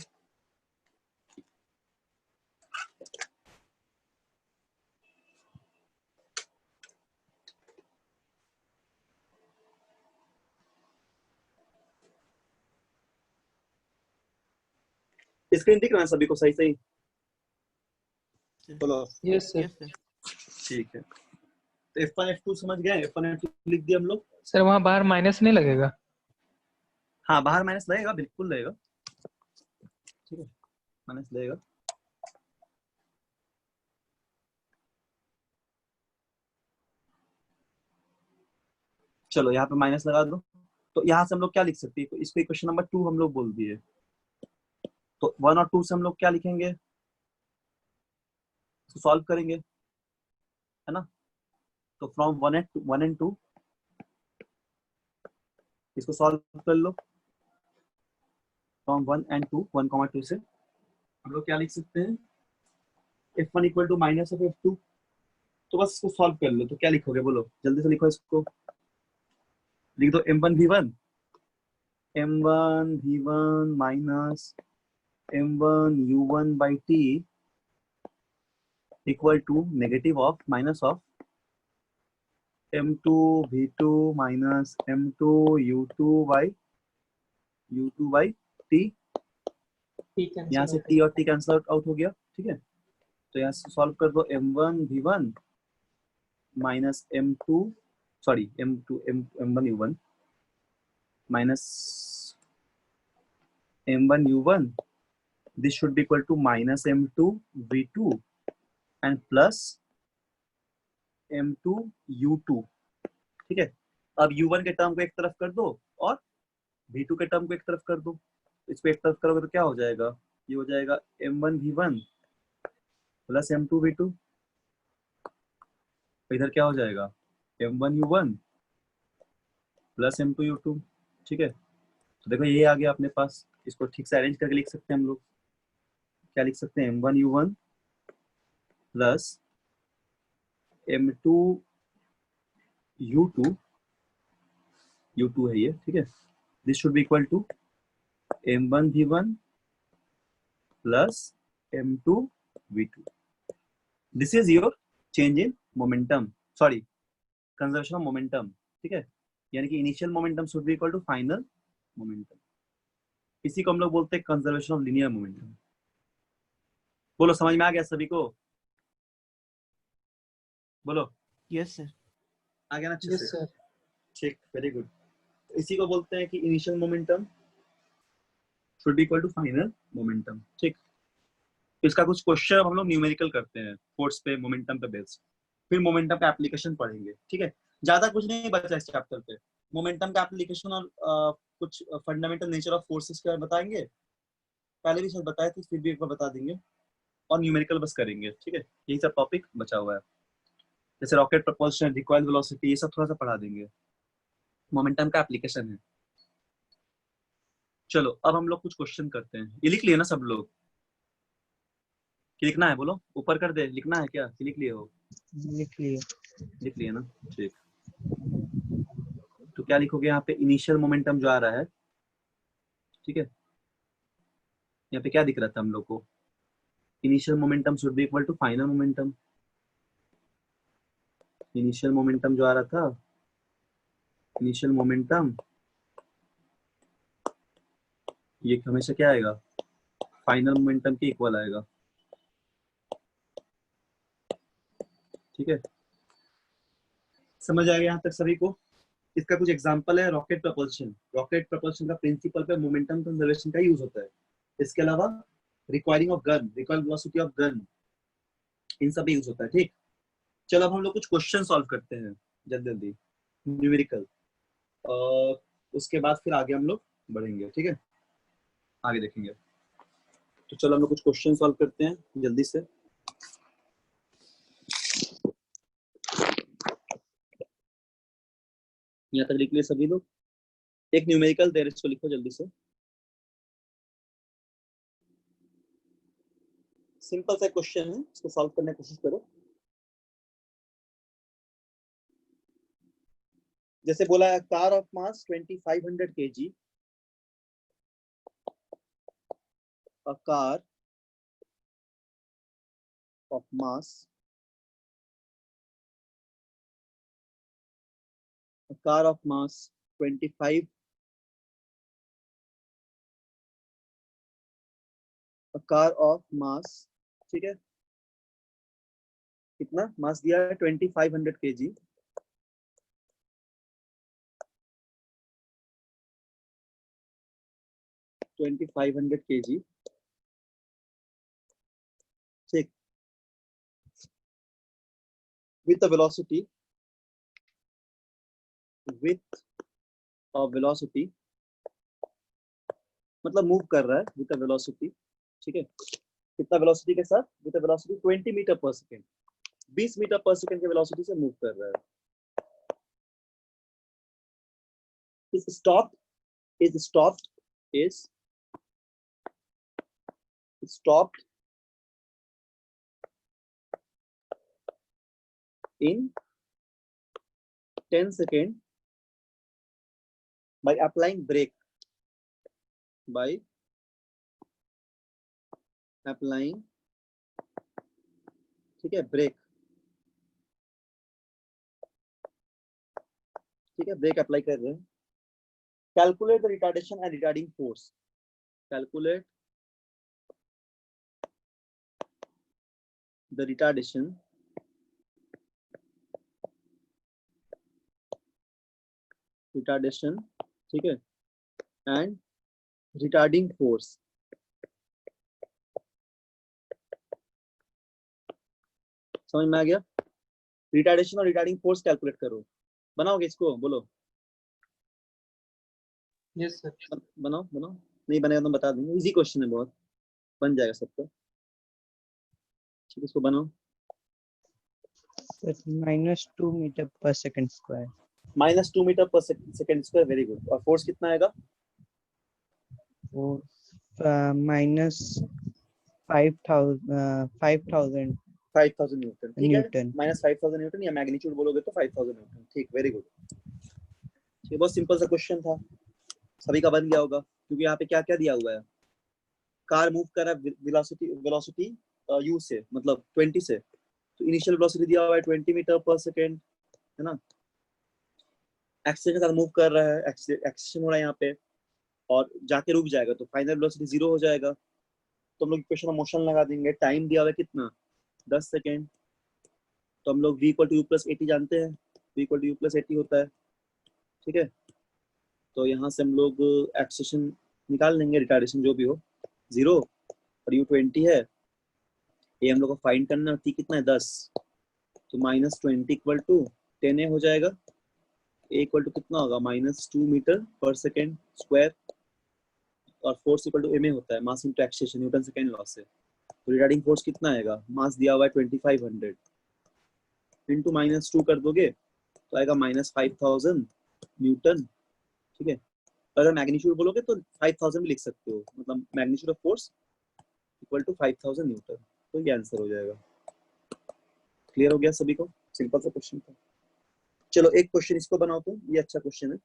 स्क्रीन दिख रहा है सभी को सही सही, बोलो। Yes, sir. Yes sir. ठीक है, तो F1 F2 समझ गए, F1 F2 लिख दिया हम लोग। सर वहाँ बाहर माइनस नहीं लगेगा? हाँ बाहर माइनस लगेगा, बिल्कुल लगेगा, ठीक है, माइनस लगेगा। चलो यहाँ पे माइनस लगा दो, तो यहाँ से हम लोग क्या लिख सकते हैं, तो इसको इक्वेशन नंबर 2 हम लोग बोल दिए, तो 1 और 2 से हम लोग क्या लिखेंगे, इसको सॉल्व करेंगे, है ना। तो फ्रॉम 1 एंड 2 इसको सॉल्व कर लो, फ्रॉम 1 एंड 2 1, 2 से हम लोग क्या लिख सकते हैं, F1 equal to minus of F2, तो बस इसको सॉल्व कर लो, तो क्या लिखोगे बोलो जल्दी से लिखो, इसको लिख दो M1 V1 minus M1 U1 by T equal to negative of minus of M2 V2 minus M2 U2 by T, यहाँ से T और T कैंसिल आउट हो गया, ठीक है। तो यहाँ से सॉल्व कर दो M1 V1 minus M2 sorry M1 U1 minus M1 U1, this should be equal to minus M2 V2 and plus M2 U2, ठीक है। अब U1 के टर्म को एक तरफ कर दो और V2 के टर्म को एक तरफ कर दो, इसको एक तरफ करोगे तो क्या हो जाएगा, ये हो जाएगा M1 V1 plus M2 V2, इधर क्या हो जाएगा M1 U1 plus M2 U2, ठीक है। तो देखो ये आ गया अपने पास, इसको ठीक से अरेंज करके लिख सकते हैं हम लोग, क्या लिख सकते हैं M1 U1 plus M2 U2 है ये, ठीक है। This should be equal to M1 V1 plus M2 V2, this is your change in momentum, sorry conservation of momentum, ठीक है। यानी कि initial momentum should be equal to final momentum, इसी को हम लोग बोलते हैं कंजर्वेशन ऑफ लीनियर मोमेंटम। बोलो समझ में आ गया सभी को, बोलो यस सर। आ गया ना अच्छे Yes, से, sir. ठीक, वेरी गुड। इसी को बोलते हैं कि initial momentum should be equal to final momentum, ठीक। तो इसका कुछ क्वेश्चन हम लोग न्यूमेरिकल करते हैं, फोर्स पे मोमेंटम पे बेस्ड, फिर मोमेंटम का एप्लीकेशन पढ़ेंगे, ठीक है। ज्यादा कुछ नहीं बचा इस चैप्टर पे, मोमेंटम का एप्लीकेशन और कुछ फंडामेंटल नेचर ऑफ फोर्सेस के बारे में बताएंगे, पहले भी शायद बताए थे, फिर भी एक बार बता देंगे, और न्यूमेरिकल बस करेंगे, ठीक है। यही सब टॉपिक बचा हुआ है, जैसे रॉकेट प्रपोल्शन, रिकॉइल वेलोसिटी, ये सब थोड़ा सा पढ़ा देंगे, मोमेंटम का एप्लीकेशन है। चलो अब हम लोग कुछ क्वेश्चन करते हैं, ये लिख लिए ना सब लोग, कि लिखना है बोलो, ऊपर कर दे, लिखना है क्या कि लिख लिए हो, लिख लिए। लिख लिए ना, ठीक। तो क्या लिखोगे यहाँ पे, इनिशियल मोमेंटम जो आ रहा है, ठीक है, यहाँ पे क्या दिख रहा था हम लोग को, initial momentum should be equal to final momentum, initial momentum जो आ रहा था, इनिशियल मोमेंटम ये हमेशा क्या आएगा, फाइनल मोमेंटम के इक्वल आएगा, ठीक है, समझ आ गया यहाँ तक सभी को? इसका कुछ एग्जांपल है रॉकेट प्रपल्शन। रॉकेट प्रपल्शन का प्रिंसिपल पे मोमेंटम कंजर्वेशन का यूज होता है। इसके अलावा recoiling of gun, recoil velocity of gun, इन सब यूज होता है। ठीक, चलो अब हम लोग कुछ क्वेश्चन सॉल्व करते हैं जल्दी जल्दी, न्यूमेरिकल। उसके बाद फिर आगे हम लोग बढ़ेंगे। ठीक है, आगे देखेंगे। तो चलो हम लोग कुछ क्वेश्चन सॉल्व करते हैं जल्दी से। यहाँ तक लिख लिए सभी लोग? एक न्यूमेरिकल दे रहे, इसको लिखो जल्दी से। सिंपल सा क्वेश्चन है, इसको सॉल्व करने की कोशिश करो। जैसे बोला है car of mass 2500 kg, a car of mass, a car of mass 25, a car of mass, ठीक है, कितना मास दिया है? 2500 kg, ठीक, with a velocity, मतलब मूव कर रहा है विद अ वेलोसिटी। ठीक है, कितना वेलोसिटी के साथ? With a velocity 20 metre per second, 20 metre per second के वेलोसिटी से मूव कर रहा है। is stopped in 10 seconds by applying brake, ठीक है, ब्रेक। ठीक है, ब्रेक अप्लाई कर रहे हैं। Calculate the retardation and retarding force, calculate the retardation ठीक है, एंड रिटार्डिंग फोर्स। समझ में आ गया? रिटार्डेशन और रिटार्डिंग फोर्स कैलकुलेट करो। बनाओगे इसको? बोलो। Yes sir. बनाओ, नहीं बनेगा तो बता दूंगा, इजी क्वेश्चन है बहुत, बन जाएगा सबका। ठीक है, इसको बनाओ। -2 मीटर पर सेकंड स्क्वायर। -2 मीटर पर सेकंड स्क्वायर, वेरी गुड। और फोर्स कितना आएगा? वो -5000 न्यूटन। ठीक है, न्यूटन। -5000 न्यूटन, या मैग्नीट्यूड बोलोगे तो 5000 न्यूटन। ठीक, वेरी गुड। ये बहुत सिंपल सा क्वेश्चन था, सभी का बन गया होगा, क्योंकि यहाँ पे क्या क्या दिया हुआ है? कार मूव कर रहा है वेलोसिटी यू से, मतलब 20 से, तो इनिशियल वेलोसिटी दिया हुआ है 20 मीटर पर सेकेंड, है ना। एक्सीलरेशन के साथ मूव कर रहा है, एक्सीलरेशन हो रहा है यहाँ पे, और जाके रुक जाएगा तो फाइनल वेलोसिटी 0 हो जाएगा। तो हम लोग इक्वेशन में मोशन लगा देंगे। टाइम दिया हुआ है कितना? 10 सेकेंड। तो हम लोग v = u + 80 जानते हैं, v = u + 80 होता है। ठीक है, तो यहाँ से हम लोग एक्सीलरेशन निकाल लेंगे, रिटार्डेशन जो भी हो, 0, और u 20 है, ये हम लोग को फाइंड करना है। t कितना है? 10, तो -20 = 10a हो जाएगा। a = कितना होगा? -2 मीटर पर सेकेंड स्क्वायर, और फोर्स = ma होता है, mass into acceleration, Newton second law से। तो रिटार्डिंग फोर्स कितना आएगा? मास दिया हुआ है 2500 इंटू -2 कर दोगे तो आएगा -5000 न्यूटन। ठीक है, अगर मैग्नीट्यूड बोलोगे तो 5000 भी लिख सकते हो, मतलब मैग्नीट्यूड ऑफ फोर्स = 5000 न्यूटन। तो ये आंसर हो जाएगा। क्लियर हो गया सभी को? सिंपल सा क्वेश्चन था। चलो एक क्वेश्चन इसको बनाओ, तो ये अच्छा क्वेश्चन है,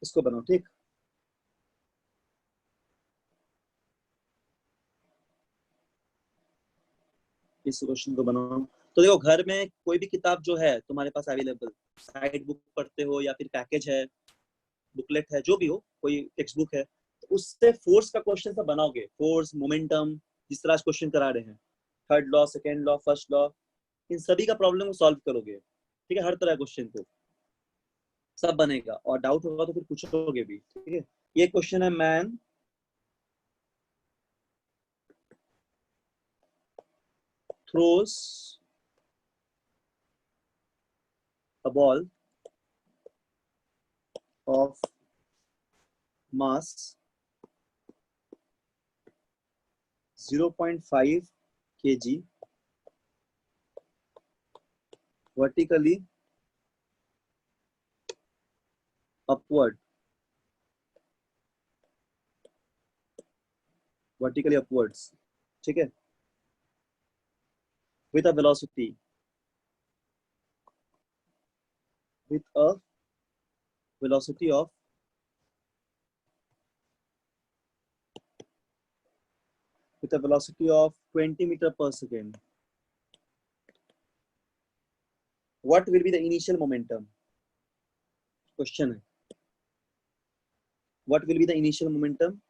इसको बनाओ। ठीक, इस क्वेश्चन को बनाओ। तो देखो, घर में कोई भी किताब जो है तुम्हारे पास अवेलेबल, साइड बुक पढ़ते हो या फिर पैकेज है, बुकलेट है, जो भी हो, कोई टेक्स्ट बुक है, तो उससे फोर्स का क्वेश्चन सब बनाओगे। फोर्स, मोमेंटम, जिस तरह क्वेश्चन करा रहे हैं, third law, second law, first law, इन सभी का प्रॉब्लम को सॉल्व करोगे, ठीक है, हर तरह क्वेश्चन को सब बनेगा, और डाउट होगा तो फिर पूछोगे भी, ठीक है। ये क्वेश्चन है, man throws a ball of mass 0.5 kg vertically upward, vertically upwards, ठीक है, with a velocity of 20 meter per second. What will be the initial momentum? Question है, what will be the initial momentum?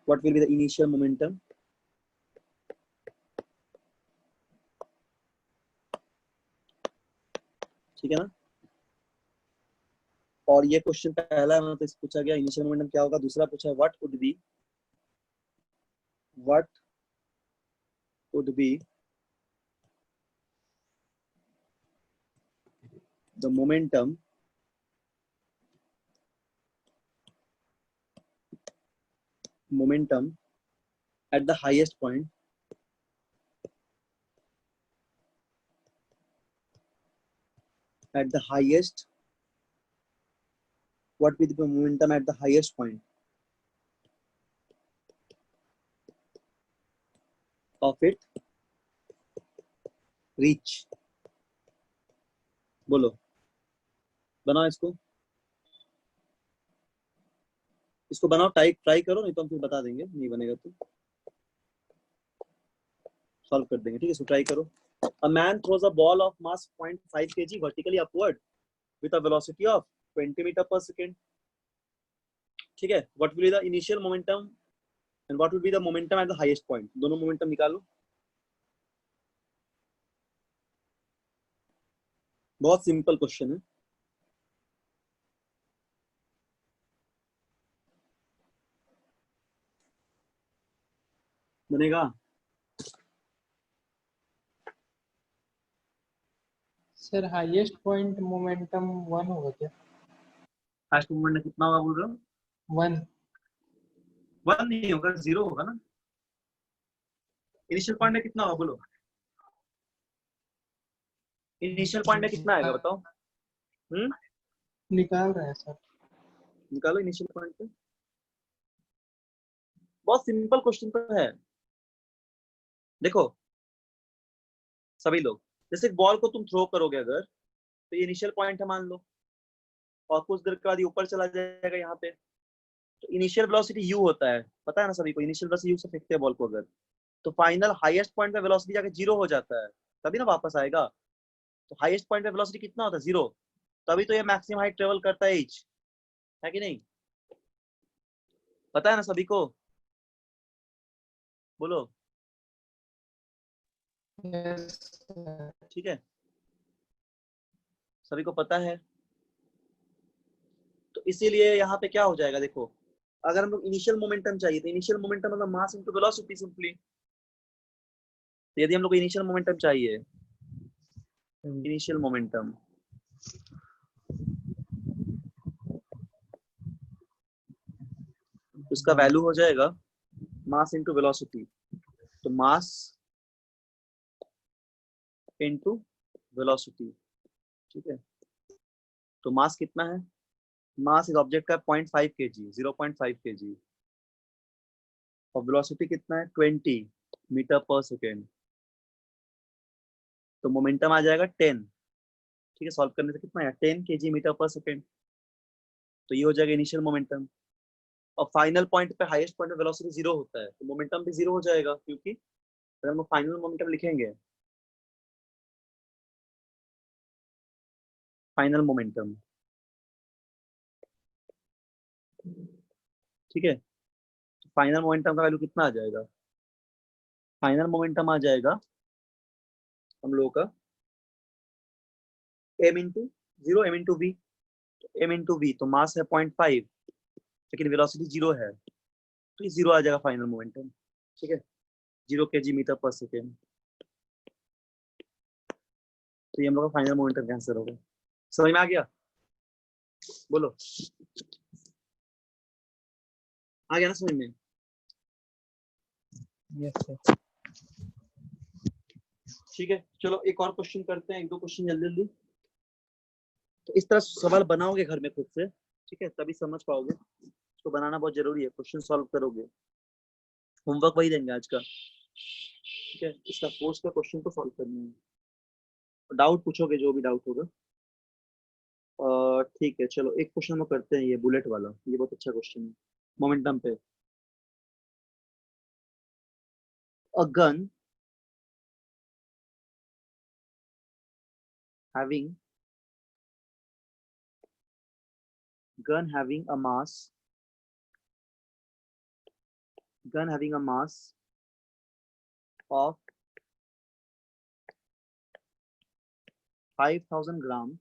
What will be the initial momentum? ठीक है ना। और ये question पहला है तो पूछा गया इनिशियल मोमेंटम क्या होगा। दूसरा पूछा है what would be the momentum at the highest point what will be the momentum at the highest point of it reach? बोलो, बनाओ इसको बनाओ, ट्राई करो, नहीं तो हम फिर बता देंगे, नहीं बनेगा तो सॉल्व कर देंगे, ठीक है। इसको ट्राई करो। A man throws a ball of mass 0.5 kg vertically upward with a velocity of 20 meter per second. ठीक है, what will be the initial momentum and what will be the momentum at the highest point? दोनों momentum निकालो। बहुत simple question है। बनेगा? Sir highest point momentum 1 होगा क्या? Highest momentum कितना होगा बोल रहे हो? 1 नहीं होगा, 0 होगा ना। इनिशियल पॉइंट में कितना होगा बोलो? इनिशियल पॉइंट में कितना आएगा बताओ? निकाल रहे हैं सर। निकालो इनिशियल पॉइंट पे। बहुत सिंपल क्वेश्चन तो है। देखो सभी लोग, जैसे बॉल को तुम थ्रो करोगे अगर, तो ये इनिशियल पॉइंट है मान लो, और कुछ देर के बाद ये ऊपर चला जाएगा यहाँ पे, तो इनिशियल वेलोसिटी u होता है, पता है ना सभी को। इनिशियल वेलोसिटी u से फेंकते हैं बॉल को अगर, तो फाइनल हाईएस्ट पॉइंट पे वेलोसिटी जाके 0 हो जाता है, तभी ना वापस आएगा। तो हाईएस्ट पॉइंट पे वेलोसिटी कितना होता है? 0। तभी तो ये मैक्सिमम हाइट ट्रेवल करता है h, है कि नहीं? पता है ना सभी को? बोलो। ठीक है, सभी को पता है। तो इसीलिए यहाँ पे क्या हो जाएगा, देखो अगर हम लोग इनिशियल मोमेंटम चाहिए तो इनिशियल मोमेंटम मतलब मास इनटू वेलोसिटी सिंपली। तो यदि हम लोग को इनिशियल मोमेंटम चाहिए, इनिशियल मोमेंटम उसका वैल्यू हो जाएगा मास इनटू वेलोसिटी। तो मास इनटू वेलोसिटी, ठीक है। तो मास कितना है? मास इस ऑब्जेक्ट का 0.5 kg, 0.5 kg, और वेलोसिटी कितना है? 20 मीटर पर सेकेंड। तो मोमेंटम आ जाएगा 10, ठीक है। सॉल्व करने से कितना आया? 10 kg मीटर पर सेकेंड। तो ये हो जाएगा इनिशियल मोमेंटम। और फाइनल पॉइंट पे हाईएस्ट पॉइंट पे वेलोसिटी 0 होता है, तो मोमेंटम भी 0 हो जाएगा, क्योंकि अगर हम फाइनल मोमेंटम लिखेंगे, फाइनल मोमेंटम ठीक है, तो फाइनल मोमेंटम का वैल्यू कितना आ जाएगा? फाइनल मोमेंटम आ जाएगा हम लोगों का m into zero, m into v. m into v तो मास है 0.5, लेकिन वेलोसिटी 0 है, तो ये 0 आ जाएगा फाइनल मोमेंटम। ठीक है, 0 kg मीटर पर सेकेंड। तो ये हम लोग का फाइनल मोमेंटम का आंसर होगा। समझ में आ गया? बोलो, आ गया ना समझ में? Yes, sir. ठीक है, चलो एक और क्वेश्चन करते हैं, एक दो क्वेश्चन जल्दी जल्दी। तो इस तरह सवाल बनाओगे घर में खुद से, ठीक है, तभी समझ पाओगे। इसको बनाना बहुत जरूरी है, क्वेश्चन सॉल्व करोगे। होमवर्क वही देंगे आज का, ठीक है, इसका कोर्स का क्वेश्चन को सॉल्व करना है। डाउट पूछोगे जो भी डाउट होगा। ठीक है, चलो एक क्वेश्चन हम करते हैं, ये बुलेट वाला, ये बहुत अच्छा क्वेश्चन है मोमेंटम पे। A gun having a mass of 5000 ग्राम,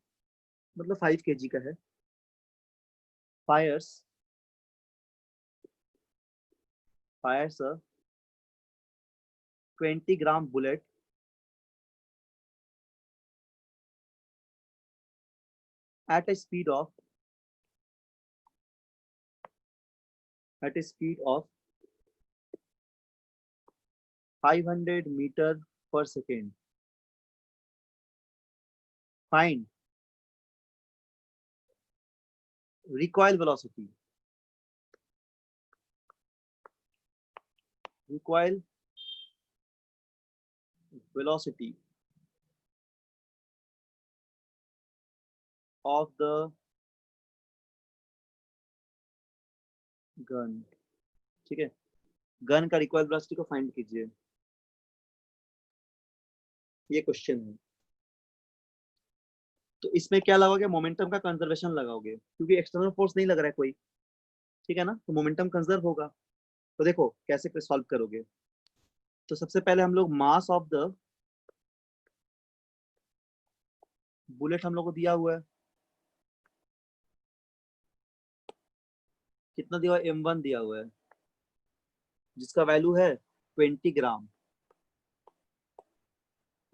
मतलब 5 kg का है, fires a 20 gram bullet at a speed of 500 meter per second. Find recoil velocity. Recoil velocity of the gun. ठीक है, गन का रिकॉइल वेलोसिटी को find कीजिए, ये क्वेश्चन है। तो इसमें क्या लगाओगे? मोमेंटम का कंजर्वेशन लगाओगे, क्योंकि एक्सटर्नल फोर्स नहीं लग रहा है कोई, ठीक है ना, तो मोमेंटम कंजर्व होगा। तो देखो कैसे सॉल्व करोगे। तो सबसे पहले हम लोग मास ऑफ द बुलेट हम लोग को दिया हुआ है, कितना दिया हुआ है? m1 दिया हुआ है, जिसका वैल्यू है 20 ग्राम।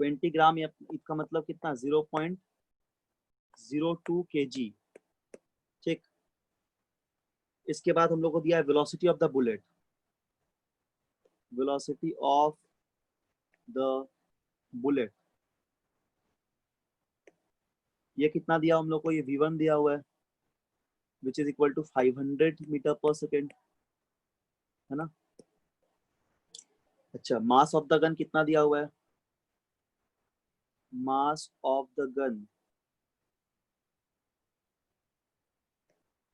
20 ग्राम या इसका मतलब कितना? 0.02 kg। ठीक, इसके बाद हम लोग को दिया है velocity of the bullet, velocity of the bullet, ये कितना दिया हम लोग को? ये v1 दिया हुआ है, which is equal to 500 metre per second, है ना। अच्छा, मास ऑफ द गन कितना दिया हुआ है? मास ऑफ द गन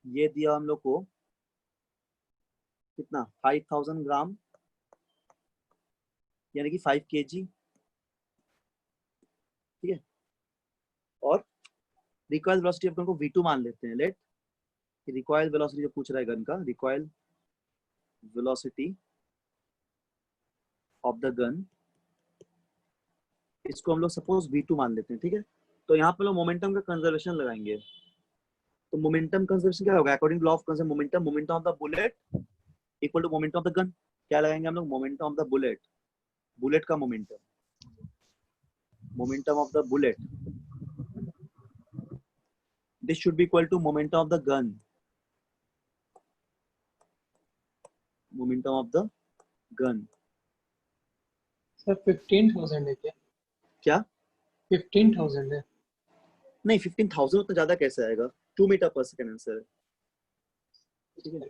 ये दिया हम लोग को कितना? 5000 ग्राम, यानी कि 5 kg। ठीक है, और रिकॉइल वेलोसिटी ऑफ गन को v2 मान लेते हैं। लेट रिकॉइल वेलोसिटी जो पूछ रहा है गन का, recoil velocity of the gun, इसको हम लोग सपोज v2 मान लेते हैं। ठीक है, तो यहाँ पे लोग मोमेंटम का कंजर्वेशन लगाएंगे। तो मोमेंटम कंजर्वेशन क्या होगा? According to law of conservation momentum of the bullet equal to momentum of the gun. क्या लगाएंगे हम लोग? Momentum of the bullet, bullet का momentum of the bullet, this should be equal to momentum of the gun, momentum of the gun। Sir 15,000 है क्या? क्या? 15,000 है? नहीं, 15,000 उतना ज्यादा कैसे आएगा? 2 मीटर पर सेकेंड आंसर है। ठीक है,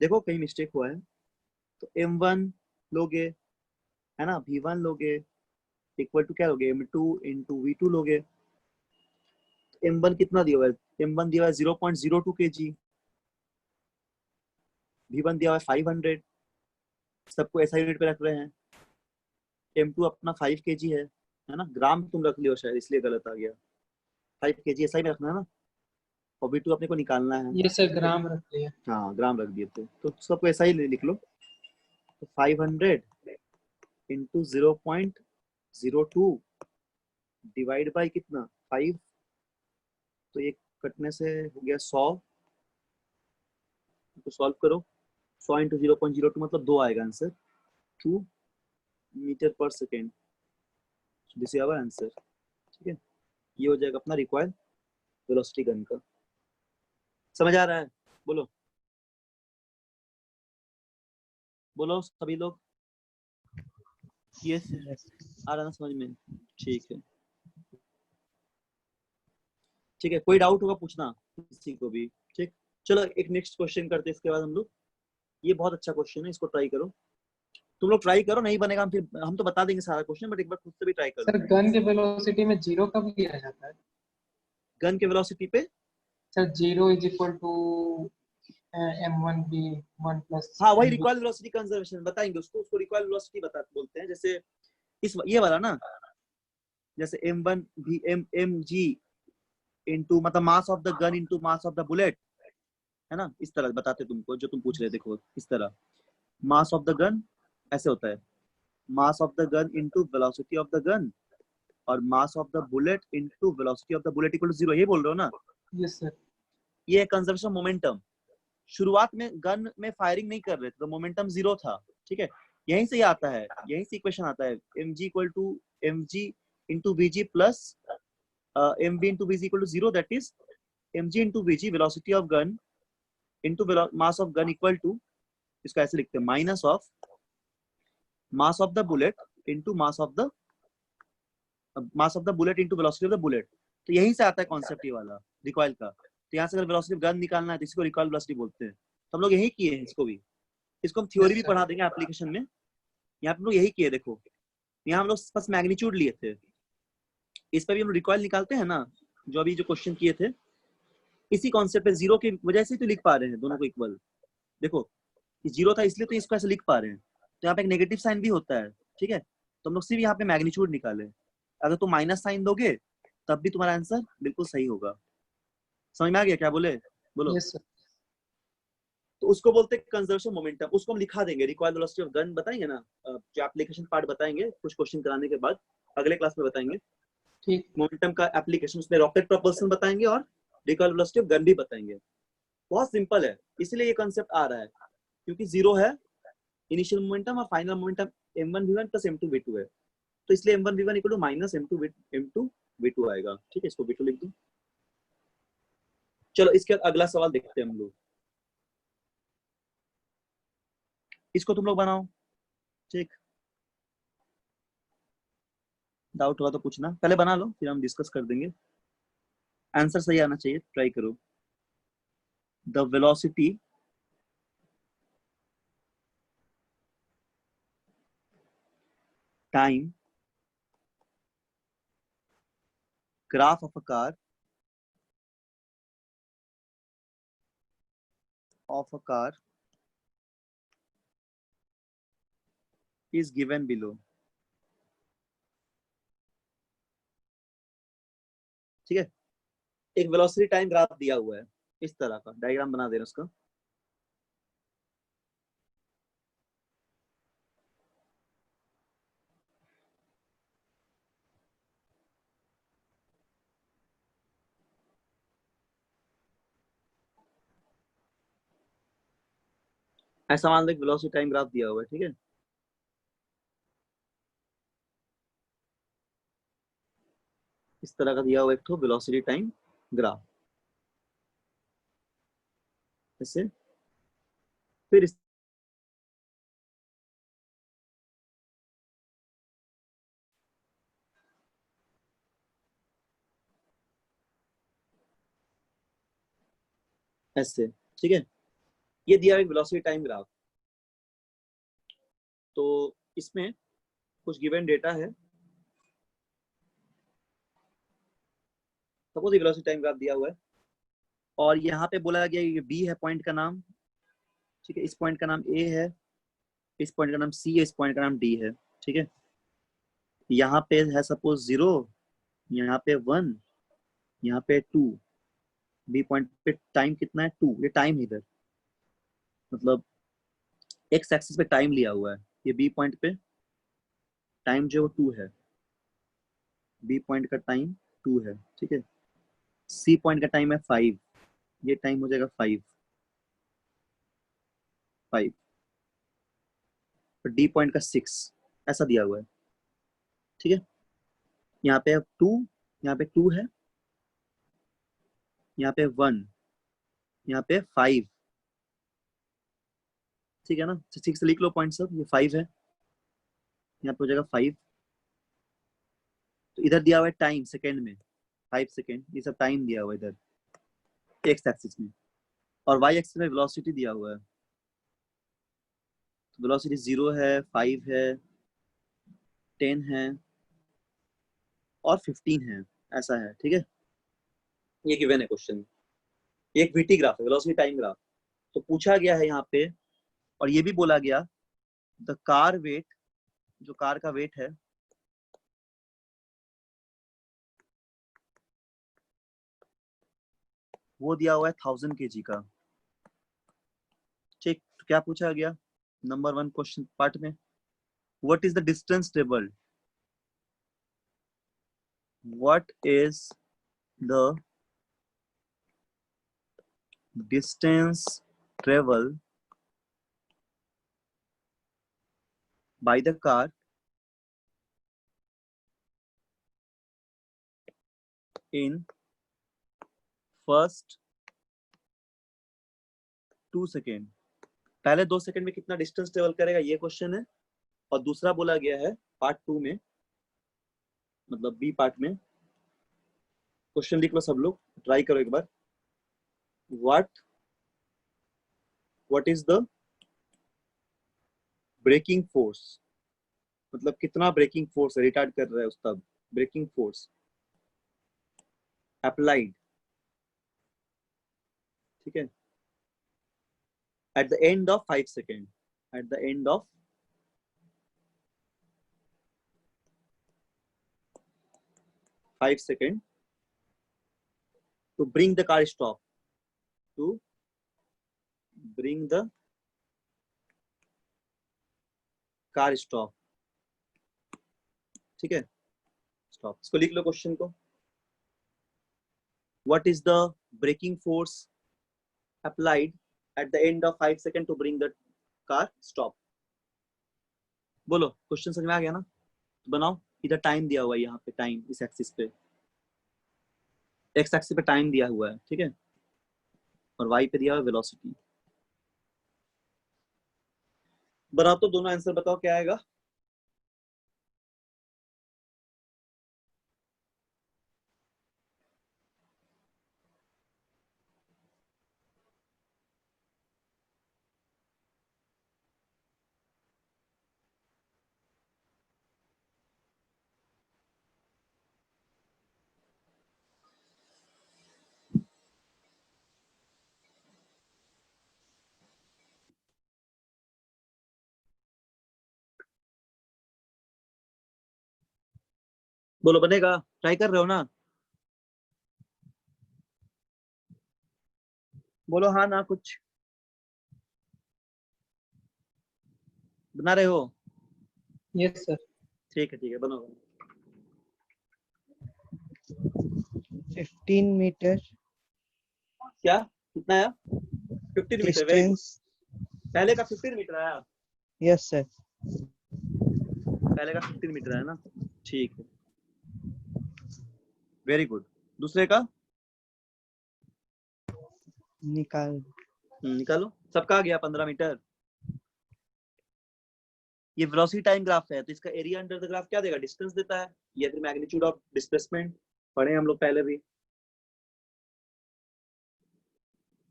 देखो कहीं मिस्टेक हुआ है। तो m1 लोगे, है ना, v1 लोगे इक्वल टू क्या लोगे? m2 इंटू v2 लोगे। m1 कितना दिया हुआ है? m1 दिया हुआ है 0.02 kg, v1 दिया हुआ है 500, सबको ऐसा यूनिट पे रख रहे हैं। m2 अपना 5 kg है ना, ग्राम तुम रख लियो शायद, इसलिए गलत आ गया। 5 kg ऐसा ही रखना है ना। और v2 अपने को निकालना है। ये सर ग्राम रख लिया। हाँ ग्राम रख दिए थे, तो सबको ऐसा ही लिख लो। तो 500 इंटू 0.02 डिवाइड बाई कितना 5, तो ये कटने से हो गया 100, तो सॉल्व करो। 100 इंटू 0.02 मतलब 2 आएगा answer, 2 metre per second. This is our answer. ठीक है, ये हो जाएगा अपना रिक्वायर्ड वेलोसिटी गन का। समझ आ रहा है? बोलो बोलो सभी लोग, यस सर। Yes. आ रहा है ना समझ में? ठीक है ठीक है, कोई डाउट होगा पूछना किसी को भी। ठीक, चलो एक नेक्स्ट क्वेश्चन करते हैं इसके बाद हम लोग। ये बहुत अच्छा क्वेश्चन है, इसको ट्राई करो। तुम लोग ट्राई करो, नहीं बनेगा हम तो बता देंगे सारा क्वेश्चन, बट एक बार खुद से भी ट्राई करो। सर गन के वेलोसिटी में जीरो कब लिया जाता है? गन के वेलोसिटी पे sir zero is equal to m1v1 plus हाँ वही रिकॉइल वेलोसिटी कंजर्वेशन बताएंगे उसको, उसको रिकॉइल वेलोसिटी बोलते हैं। जैसे इस ये वाला ना, जैसे m1 भी mg इनटू मतलब मास of the gun into mass of the bullet, है ना? इस तरह बताते तुमको, जो तुम पूछ रहे थे। देखो इस तरह मास ऑफ द गन ऐसे होता है, mass of the gun into velocity of the gun, और mass of the bullet into velocity of the bullet equal to 0। ये बोल रहे हो ना? Yes sir. ये है कंजर्वेशन मोमेंटम। शुरुआत में गन में फायरिंग नहीं कर रहे थे तो मोमेंटम 0 था। ठीक है, यहीं से ये आता है, यहीं से इक्वेशन आता है mg equal to mg into vg plus mv into vg equal to 0, that is mg into vg velocity of gun into mass of gun equal to, इसको ऐसे लिखते हैं, minus of mass of the bullet into mass of the bullet into velocity of the bullet. तो यहीं से आता है concept ये वाला रिकॉइल का। तो यहाँ से अगर वेलोसिटी ऑफ गन निकालना है तो इसको रिकॉइल वेलोसिटी बोलते हैं। तो हम लोग यही किए हैं इसको भी, इसको हम थ्योरी भी पढ़ा देंगे एप्लीकेशन में। यहाँ पे हम लोग यही किए, देखो यहाँ हम लोग बस मैग्नीट्यूड लिए थे, इस पे भी हम रिकॉइल निकालते हैं ना, जो अभी जो क्वेश्चन किए थे इसी कॉन्सेप्ट पे। 0 की वजह से तो लिख पा रहे हैं दोनों को इक्वल। देखो ये 0 था इसलिए तो इसको ऐसे लिख पा रहे हैं। तो यहाँ पे एक नेगेटिव साइन भी होता है। ठीक है, तो हम लोग सिर्फ यहाँ पे मैग्नीट्यूड निकाले। अगर तुम माइनस साइन दोगे तब भी तुम्हारा आंसर बिल्कुल सही होगा। समझ में आ गया क्या बोले? बोलो। Yes sir. तो उसको बोलते हैं कंजर्वेशन मोमेंटम। उसको हम लिखा देंगे, रिक्वायर्ड वेलोसिटी ऑफ गन बताएंगे ना, जो एप्लीकेशन पार्ट बताएंगे कुछ क्वेश्चन कराने के बाद, अगले क्लास में बताएंगे। ठीक। मोमेंटम का एप्लीकेशन उसमें रॉकेट प्रोपल्शन बताएंगे और रिकॉइल वेलोसिटी ऑफ गन भी बताएंगे। बहुत सिंपल है, इसलिए ये कांसेप्ट आ रहा है क्योंकि 0 है इनिशियल मोमेंटम और final momentum m1v1 plus m2v2 है, तो इसलिए m1v1 equal to minus m2v2 आएगा। ठीक है, इसको v2 लिख दो। चलो इसके बाद अगला सवाल देखते हैं हम लोग, इसको तुम लोग बनाओ। ठीक, डाउट हुआ तो पूछना, पहले बना लो फिर हम डिस्कस कर देंगे। आंसर सही आना चाहिए, ट्राई करो। The velocity time graph of a car is given below। ठीक है, एक वेलोसिटी टाइम ग्राफ दिया हुआ है, इस तरह का डायग्राम बना देना उसका। ऐसा मान लो एक वेलोसिटी टाइम ग्राफ दिया हुआ है। ठीक है, इस तरह का दिया हुआ एक तो वेलोसिटी टाइम ग्राफ ऐसे, फिर इस ऐसे। ठीक है, ये दिया एक वेलोसिटी टाइम ग्राफ। तो इसमें कुछ गिवन डेटा है, सपोज ये वेलोसिटी टाइम ग्राफ दिया हुआ है और यहाँ पे बोला गया ये बी है पॉइंट का नाम। ठीक है, इस पॉइंट का नाम ए है, इस पॉइंट का नाम सी है, इस पॉइंट का नाम डी है। ठीक है, यहाँ पे है सपोज 0, यहाँ पे 1, यहाँ पे 2, बी पॉइंट पे टाइम कितना है 2, ये टाइम इधर मतलब एक्स एक्सिस पे टाइम लिया हुआ है, ये बी पॉइंट पे टाइम जो 2 है, बी पॉइंट का टाइम 2 है, ठीक है। सी पॉइंट का टाइम है 5, ये टाइम हो जाएगा 5 5, डी पॉइंट का 6, ऐसा दिया हुआ है, ठीक है। यहाँ पे 2, यहाँ पे 2 है, यहाँ पे 1, यहाँ पे 5, ठीक है ना। 6 लिख लो पॉइंट सब, ये 5 है, यहाँ पे हो जाएगा 5। तो इधर दिया हुआ है टाइम सेकेंड में 5 सेकेंड, ये सब टाइम दिया हुआ है इधर एक्स एक्सिस में, और वाई एक्सिस में वेलोसिटी दिया हुआ है। तो वेलोसिटी 0 है, 5 है, 10 है और 15 है, ऐसा है, ठीक है। ये गिवन है क्वेश्चन, एक वीटी ग्राफ है, वेलोसिटी टाइम ग्राफ। तो पूछा गया है यहाँ पे, और ये भी बोला गया द कार वेट, जो कार का वेट है वो दिया हुआ है 1000 kg का, ठीक। तो क्या पूछा गया नंबर 1 क्वेश्चन पार्ट में, what is the distance travelled, what is the distance travel by the car in first 2 second, पहले 2 सेकेंड में कितना डिस्टेंस ट्रेवल करेगा, ये क्वेश्चन है। और दूसरा बोला गया है पार्ट 2 में, मतलब बी पार्ट में, क्वेश्चन लिख लो सब लोग, ट्राई करो एक बार। What is the breaking force, मतलब कितना ब्रेकिंग फोर्स है, रिटार्ड कर रहा है उसका ब्रेकिंग फोर्स अप्लाइड, ठीक है, at the end of 5 seconds, at the end of 5 seconds to bring the car stop, to bring the car stop, ठीक है, स्टॉप। इसको लिख लो क्वेश्चन को, what is the braking force applied at the end of 5 seconds to bring the car stop, बोलो। Question समझ में आ गया ना, तो बनाओ। इधर टाइम दिया हुआ है, यहाँ पे टाइम इस एक्सिस पे, एक्स एक्सिस पे टाइम दिया हुआ है, ठीक है, और वाई पे दिया हुआ है वेलोसिटी। बनाओ तो दोनों आंसर बताओ क्या आएगा। बोलो बनेगा, ट्राई कर रहे हो ना, बोलो हाँ ना, कुछ बना रहे हो। Yes sir. ठीक है बनाओ। 15 मीटर क्या कितना आया, 15 मीटर, वेरी गुड। डिस्टेंस। पहले का 15 मीटर आया, यस सर। पहले का 15 मीटर है ना, ठीक है, वेरी गुड। दूसरे का निकालो, सबका आ गया 15 मीटर। ये वेलोसिटी टाइम ग्राफ है, तो इसका एरिया अंडर द ग्राफ क्या देगा, डिस्टेंस देता है, या फिर मैग्नीट्यूड ऑफ डिस्प्लेसमेंट, पढ़े हम लोग पहले भी।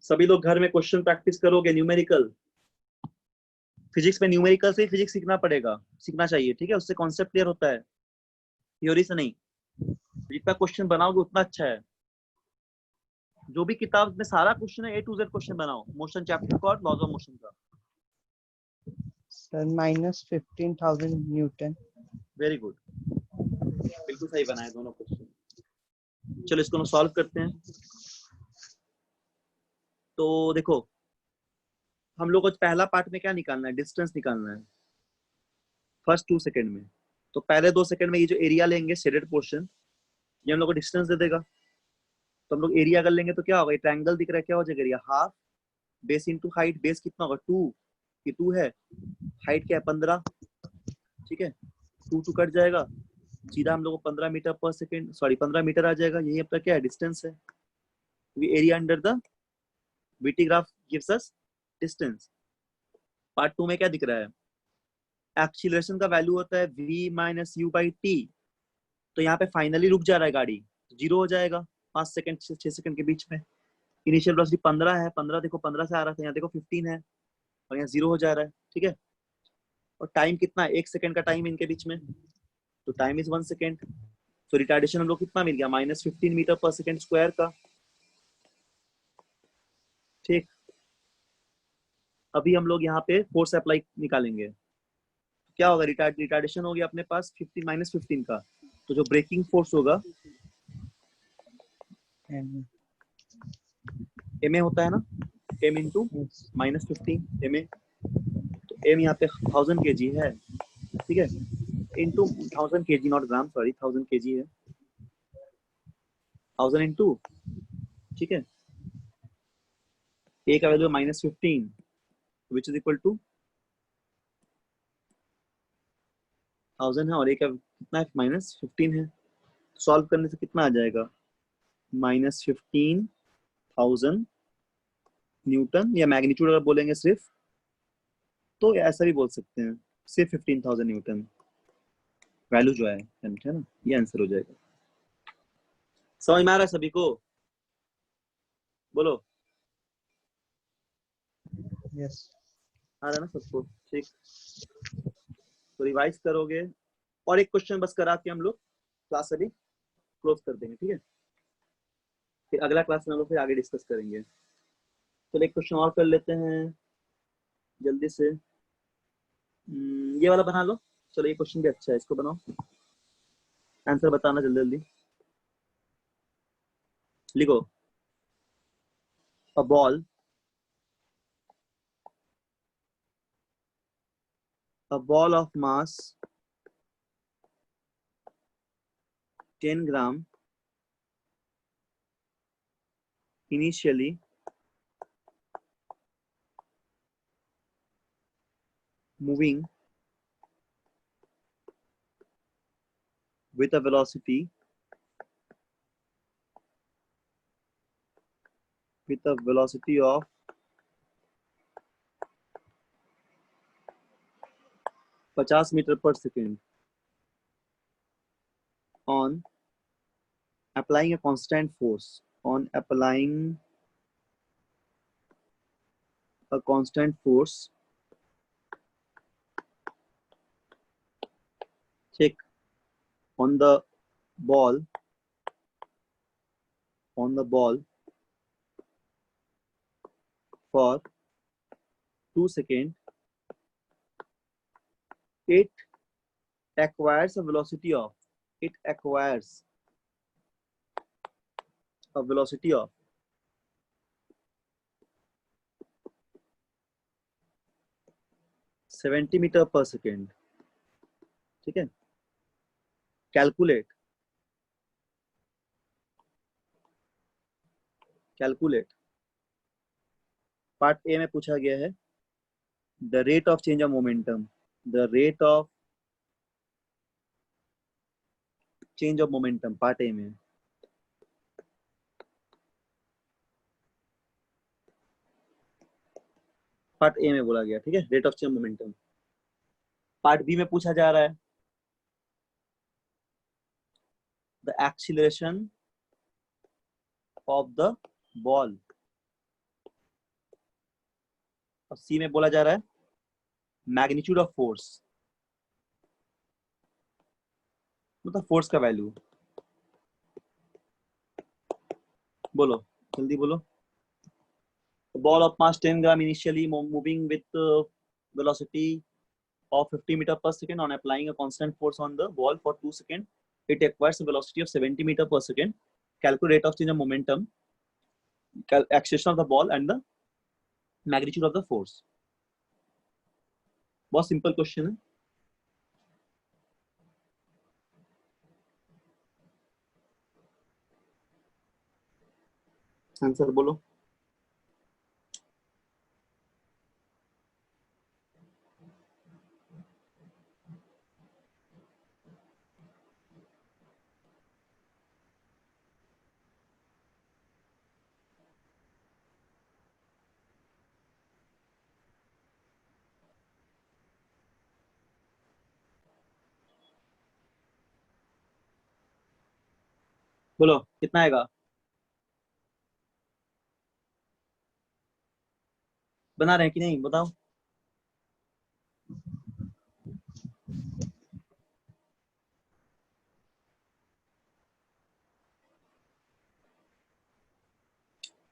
सभी लोग घर में क्वेश्चन प्रैक्टिस करोगे, न्यूमेरिकल, फिजिक्स में न्यूमेरिकल से फिजिक्स सीखना पड़ेगा, सीखना चाहिए, ठीक है, उससे कॉन्सेप्ट क्लियर होता है, थ्योरी से नहीं। जितना क्वेश्चन बनाओगे उतना अच्छा है। जो भी किताब में सारा क्वेश्चन है, A to Z क्वेश्चन बनाओ, मोशन चैप्टर का और लॉज ऑफ मोशन का। Sir -15,000 Newton. वेरी गुड, बिल्कुल सही बनाए दोनों क्वेश्चन। चलो इसको हम सॉल्व करते हैं। तो देखो हम लोग को पहला पार्ट में क्या निकालना है, डिस्टेंस निकालना है फर्स्ट 2 सेकंड में। तो पहले 2 सेकंड में ये जो एरिया लेंगे शेडेड पोर्शन, ये हम लोग को डिस्टेंस दे देगा। तो हम लोग एरिया कर लेंगे तो क्या होगा, ये ट्रायंगल दिख रहा है, क्या हो जाएगा area, half base into height. Base कितना होगा 2, ये 2 है, हाइट क्या है 15, ठीक है 2 कट जाएगा, सीधा हम लोग को 15 मीटर पर सेकंड, सॉरी 15 मीटर आ जाएगा। यही अपना क्या है, डिस्टेंस है। Area under the BT graph gives us distance. Part 2 में क्या दिख रहा है, एक्सीलरेशन का वैल्यू होता है v minus U by T. तो यहाँ पे फाइनली रुक जा रहा है गाड़ी, 0 हो जाएगा 5 सेकंड 6 सेकंड के बीच में। इनिशियल वेलोसिटी 15 है, 15 देखो 15 से आ रहा था, यहाँ देखो 15 है और यहाँ 0 हो जा रहा है, ठीक है। और टाइम कितना है, 1 सेकंड का टाइम इनके बीच में, तो टाइम इज 1 सेकंड। तो रिटार्डेशन हम लोग कितना मिल गया, -15 मीटर पर सेकंड स्क्वायर का, ठीक। अभी हम लोग यहाँ पे फोर्स अप्लाई निकालेंगे, क्या होगा, रिटार्डेशन हो गया अपने पास 15 -15 का। तो जो ब्रेकिंग फोर्स होगा And एम ए होता है ना, m into yes. -15 m a. तो m यहाँ पे 1000 kg है, ठीक है, into 1000 kg not gram, sorry 1000 kg है, 1000 इंटू, ठीक है, a का value -15 which is equal to 1000 है, और a का कितना है -15 है। सॉल्व करने से कितना आ जाएगा, -15,000 न्यूटन, या मैग्नीट्यूड अगर बोलेंगे सिर्फ तो ऐसा भी बोल सकते हैं, सिर्फ 15,000 न्यूटन वैल्यू जो है ना, ये आंसर हो जाएगा। समझ में आ रहा है सभी को, बोलो Yes. आ रहा है ना सबको, ठीक। तो रिवाइज करोगे, और एक क्वेश्चन बस करा के हम लोग क्लास अभी क्लोज कर देंगे, ठीक है। फिर अगला क्लास में हम लोग फिर आगे डिस्कस करेंगे। तो एक क्वेश्चन और कर लेते हैं जल्दी से, ये वाला बना लो। चलो ये क्वेश्चन भी अच्छा है, इसको बनाओ, आंसर बताना जल्दी जल्दी लिखो। a ball of mass 10 gram initially moving with a velocity of 50 metre per second on applying a constant force, check on the ball for 2 seconds, it acquires a velocity of 70 metre per second, ठीक है। Calculate part A में पूछा गया है the rate of change of momentum, part A में। Part A में बोला गया, ठीक है, rate of change of momentum. Part B में पूछा जा रहा है the acceleration of the ball, और सी में बोला जा रहा है मैग्नीट्यूड ऑफ फोर्स, मतलब फोर्स का वैल्यू। बोलो जल्दी बोलो। Ball of mass 10 gram initially moving with velocity of 50 meter per second on applying a constant force on the ball for 2 seconds, it acquires a velocity of 70 meter per second. Calculate rate of change of momentum. acceleration of the ball and the magnitude of the force. बहुत simple question है. Answer बोलो. बोलो कितना आएगा. बना रहे हैं कि नहीं बताओ.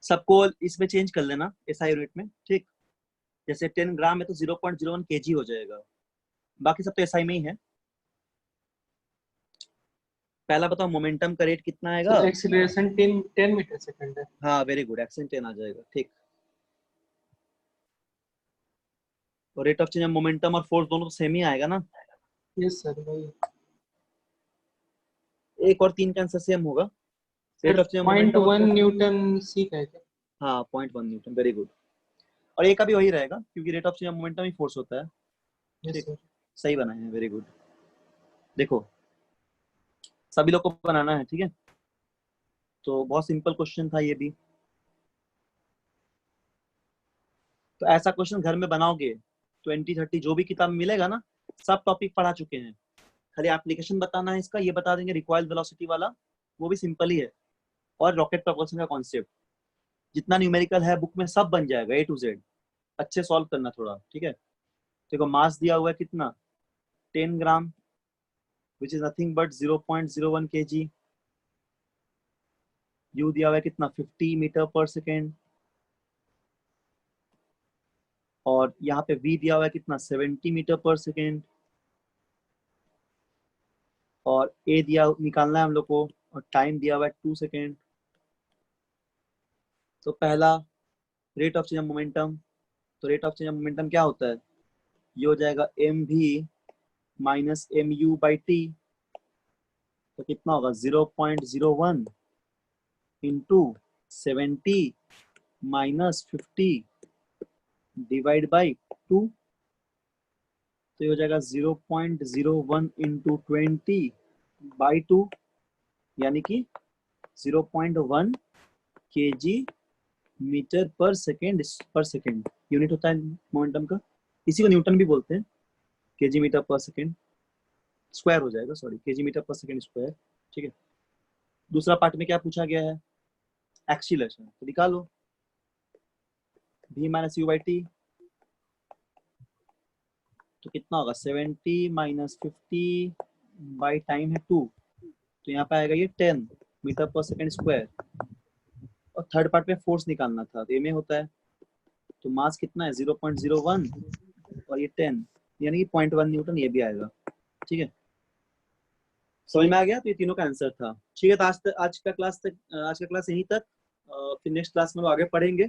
सबको इसमें चेंज कर लेना एसआई यूनिट में. ठीक, जैसे 10 ग्राम है तो 0.01 kg हो जाएगा. बाकी सब तो एसआई में ही है. पहला बताओ मोमेंटम का रेट कितना आएगा. एक्सीलरेशन 10 मीटर सेकंड है. हाँ वेरी गुड, एक्शन 10 आ जाएगा. ठीक, और rate of change of momentum और फोर्स दोनों तो सेम ही आएगा ना. यस सर भाई. 1 और 3 का आंसर सेम होगा. Rate of change of 0.1 Newton C का है क्या? हाँ 0.1 न्यूटन. Very good. और ए का भी वही रहेगा क्योंकि rate of change of momentum he force होता है. Yes sir. सही बनाए हैं. Very good. देखो सभी लोग को बनाना है. ठीक है, तो बहुत सिंपल क्वेश्चन था ये भी. तो ऐसा क्वेश्चन घर में बनाओगे 20-30 जो भी किताब मिलेगा ना, सब टॉपिक पढ़ा चुके हैं. खाली एप्लीकेशन बताना है इसका. ये बता देंगे रिक्वायर्ड वेलोसिटी वाला, वो भी सिंपल ही है. और रॉकेट प्रोपल्शन का कॉन्सेप्ट जितना न्यूमेरिकल है बुक में सब बन जाएगा A to Z. अच्छे सॉल्व करना थोड़ा. ठीक है, देखो मास दिया हुआ है कितना 10 ग्राम which is nothing but 0.01 kg. U दिया हुआ है कितना 50 मीटर पर सेकेंड. और यहाँ पे V दिया हुआ है कितना 70 मीटर पर सेकेंड. और A दिया निकालना है हम लोग को, और टाइम दिया हुआ है 2 सेकेंड. तो पहला rate of change of momentum. तो rate of change of momentum क्या होता है, ये हो जाएगा mv minus mu by T. तो कितना होगा 0.01 इंटू 70 माइनस 50 डिवाइड बाई 2. तो ये हो जाएगा 0.01 इंटू 20 बाई 2, यानी कि 0.1 kg metre per second. Unit होता है मोमेंटम का. इसी को न्यूटन भी बोलते हैं. kg metre per second square हो जाएगा, sorry kg metre per second square. ठीक है, दूसरा पार्ट में क्या पूछा गया है, एक्सीलरेशन. तो निकालो v minus U by T. तो कितना होगा 70 माइनस 50 बाई टाइम है 2. तो यहाँ पे आएगा ये 10 मीटर पर सेकेंड स्क्वायर. और थर्ड पार्ट में फोर्स निकालना था, तो ये में होता है. तो मास कितना है 0.01 और ये 10 यानी कि 0.1 न्यूटन. ये भी आएगा. ठीक है, समझ में आ गया. तो ये तीनों का आंसर था. ठीक है, तो आज का क्लास यहीं तक. फिर नेक्स्ट क्लास में लोग आगे पढ़ेंगे.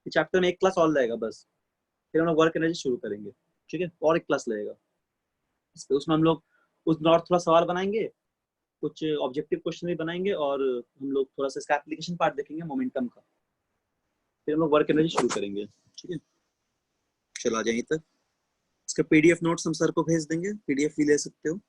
इस चैप्टर में एक क्लास और लगेगा बस, फिर हम लोग वर्क एनर्जी शुरू करेंगे. ठीक है, और एक क्लास लगेगा इस पे. उसमें हम लोग उस और थोड़ा सवाल बनाएंगे, कुछ ऑब्जेक्टिव क्वेश्चन भी बनाएंगे, और हम लोग थोड़ा सा इसका एप्लीकेशन पार्ट देखेंगे मोमेंटम का. फिर हम लोग वर्क एनर्जी शुरू करेंगे. ठीक है, चला जाए तक. इसका PDF नोट्स हम सर को भेज देंगे, PDF भी ले सकते हो.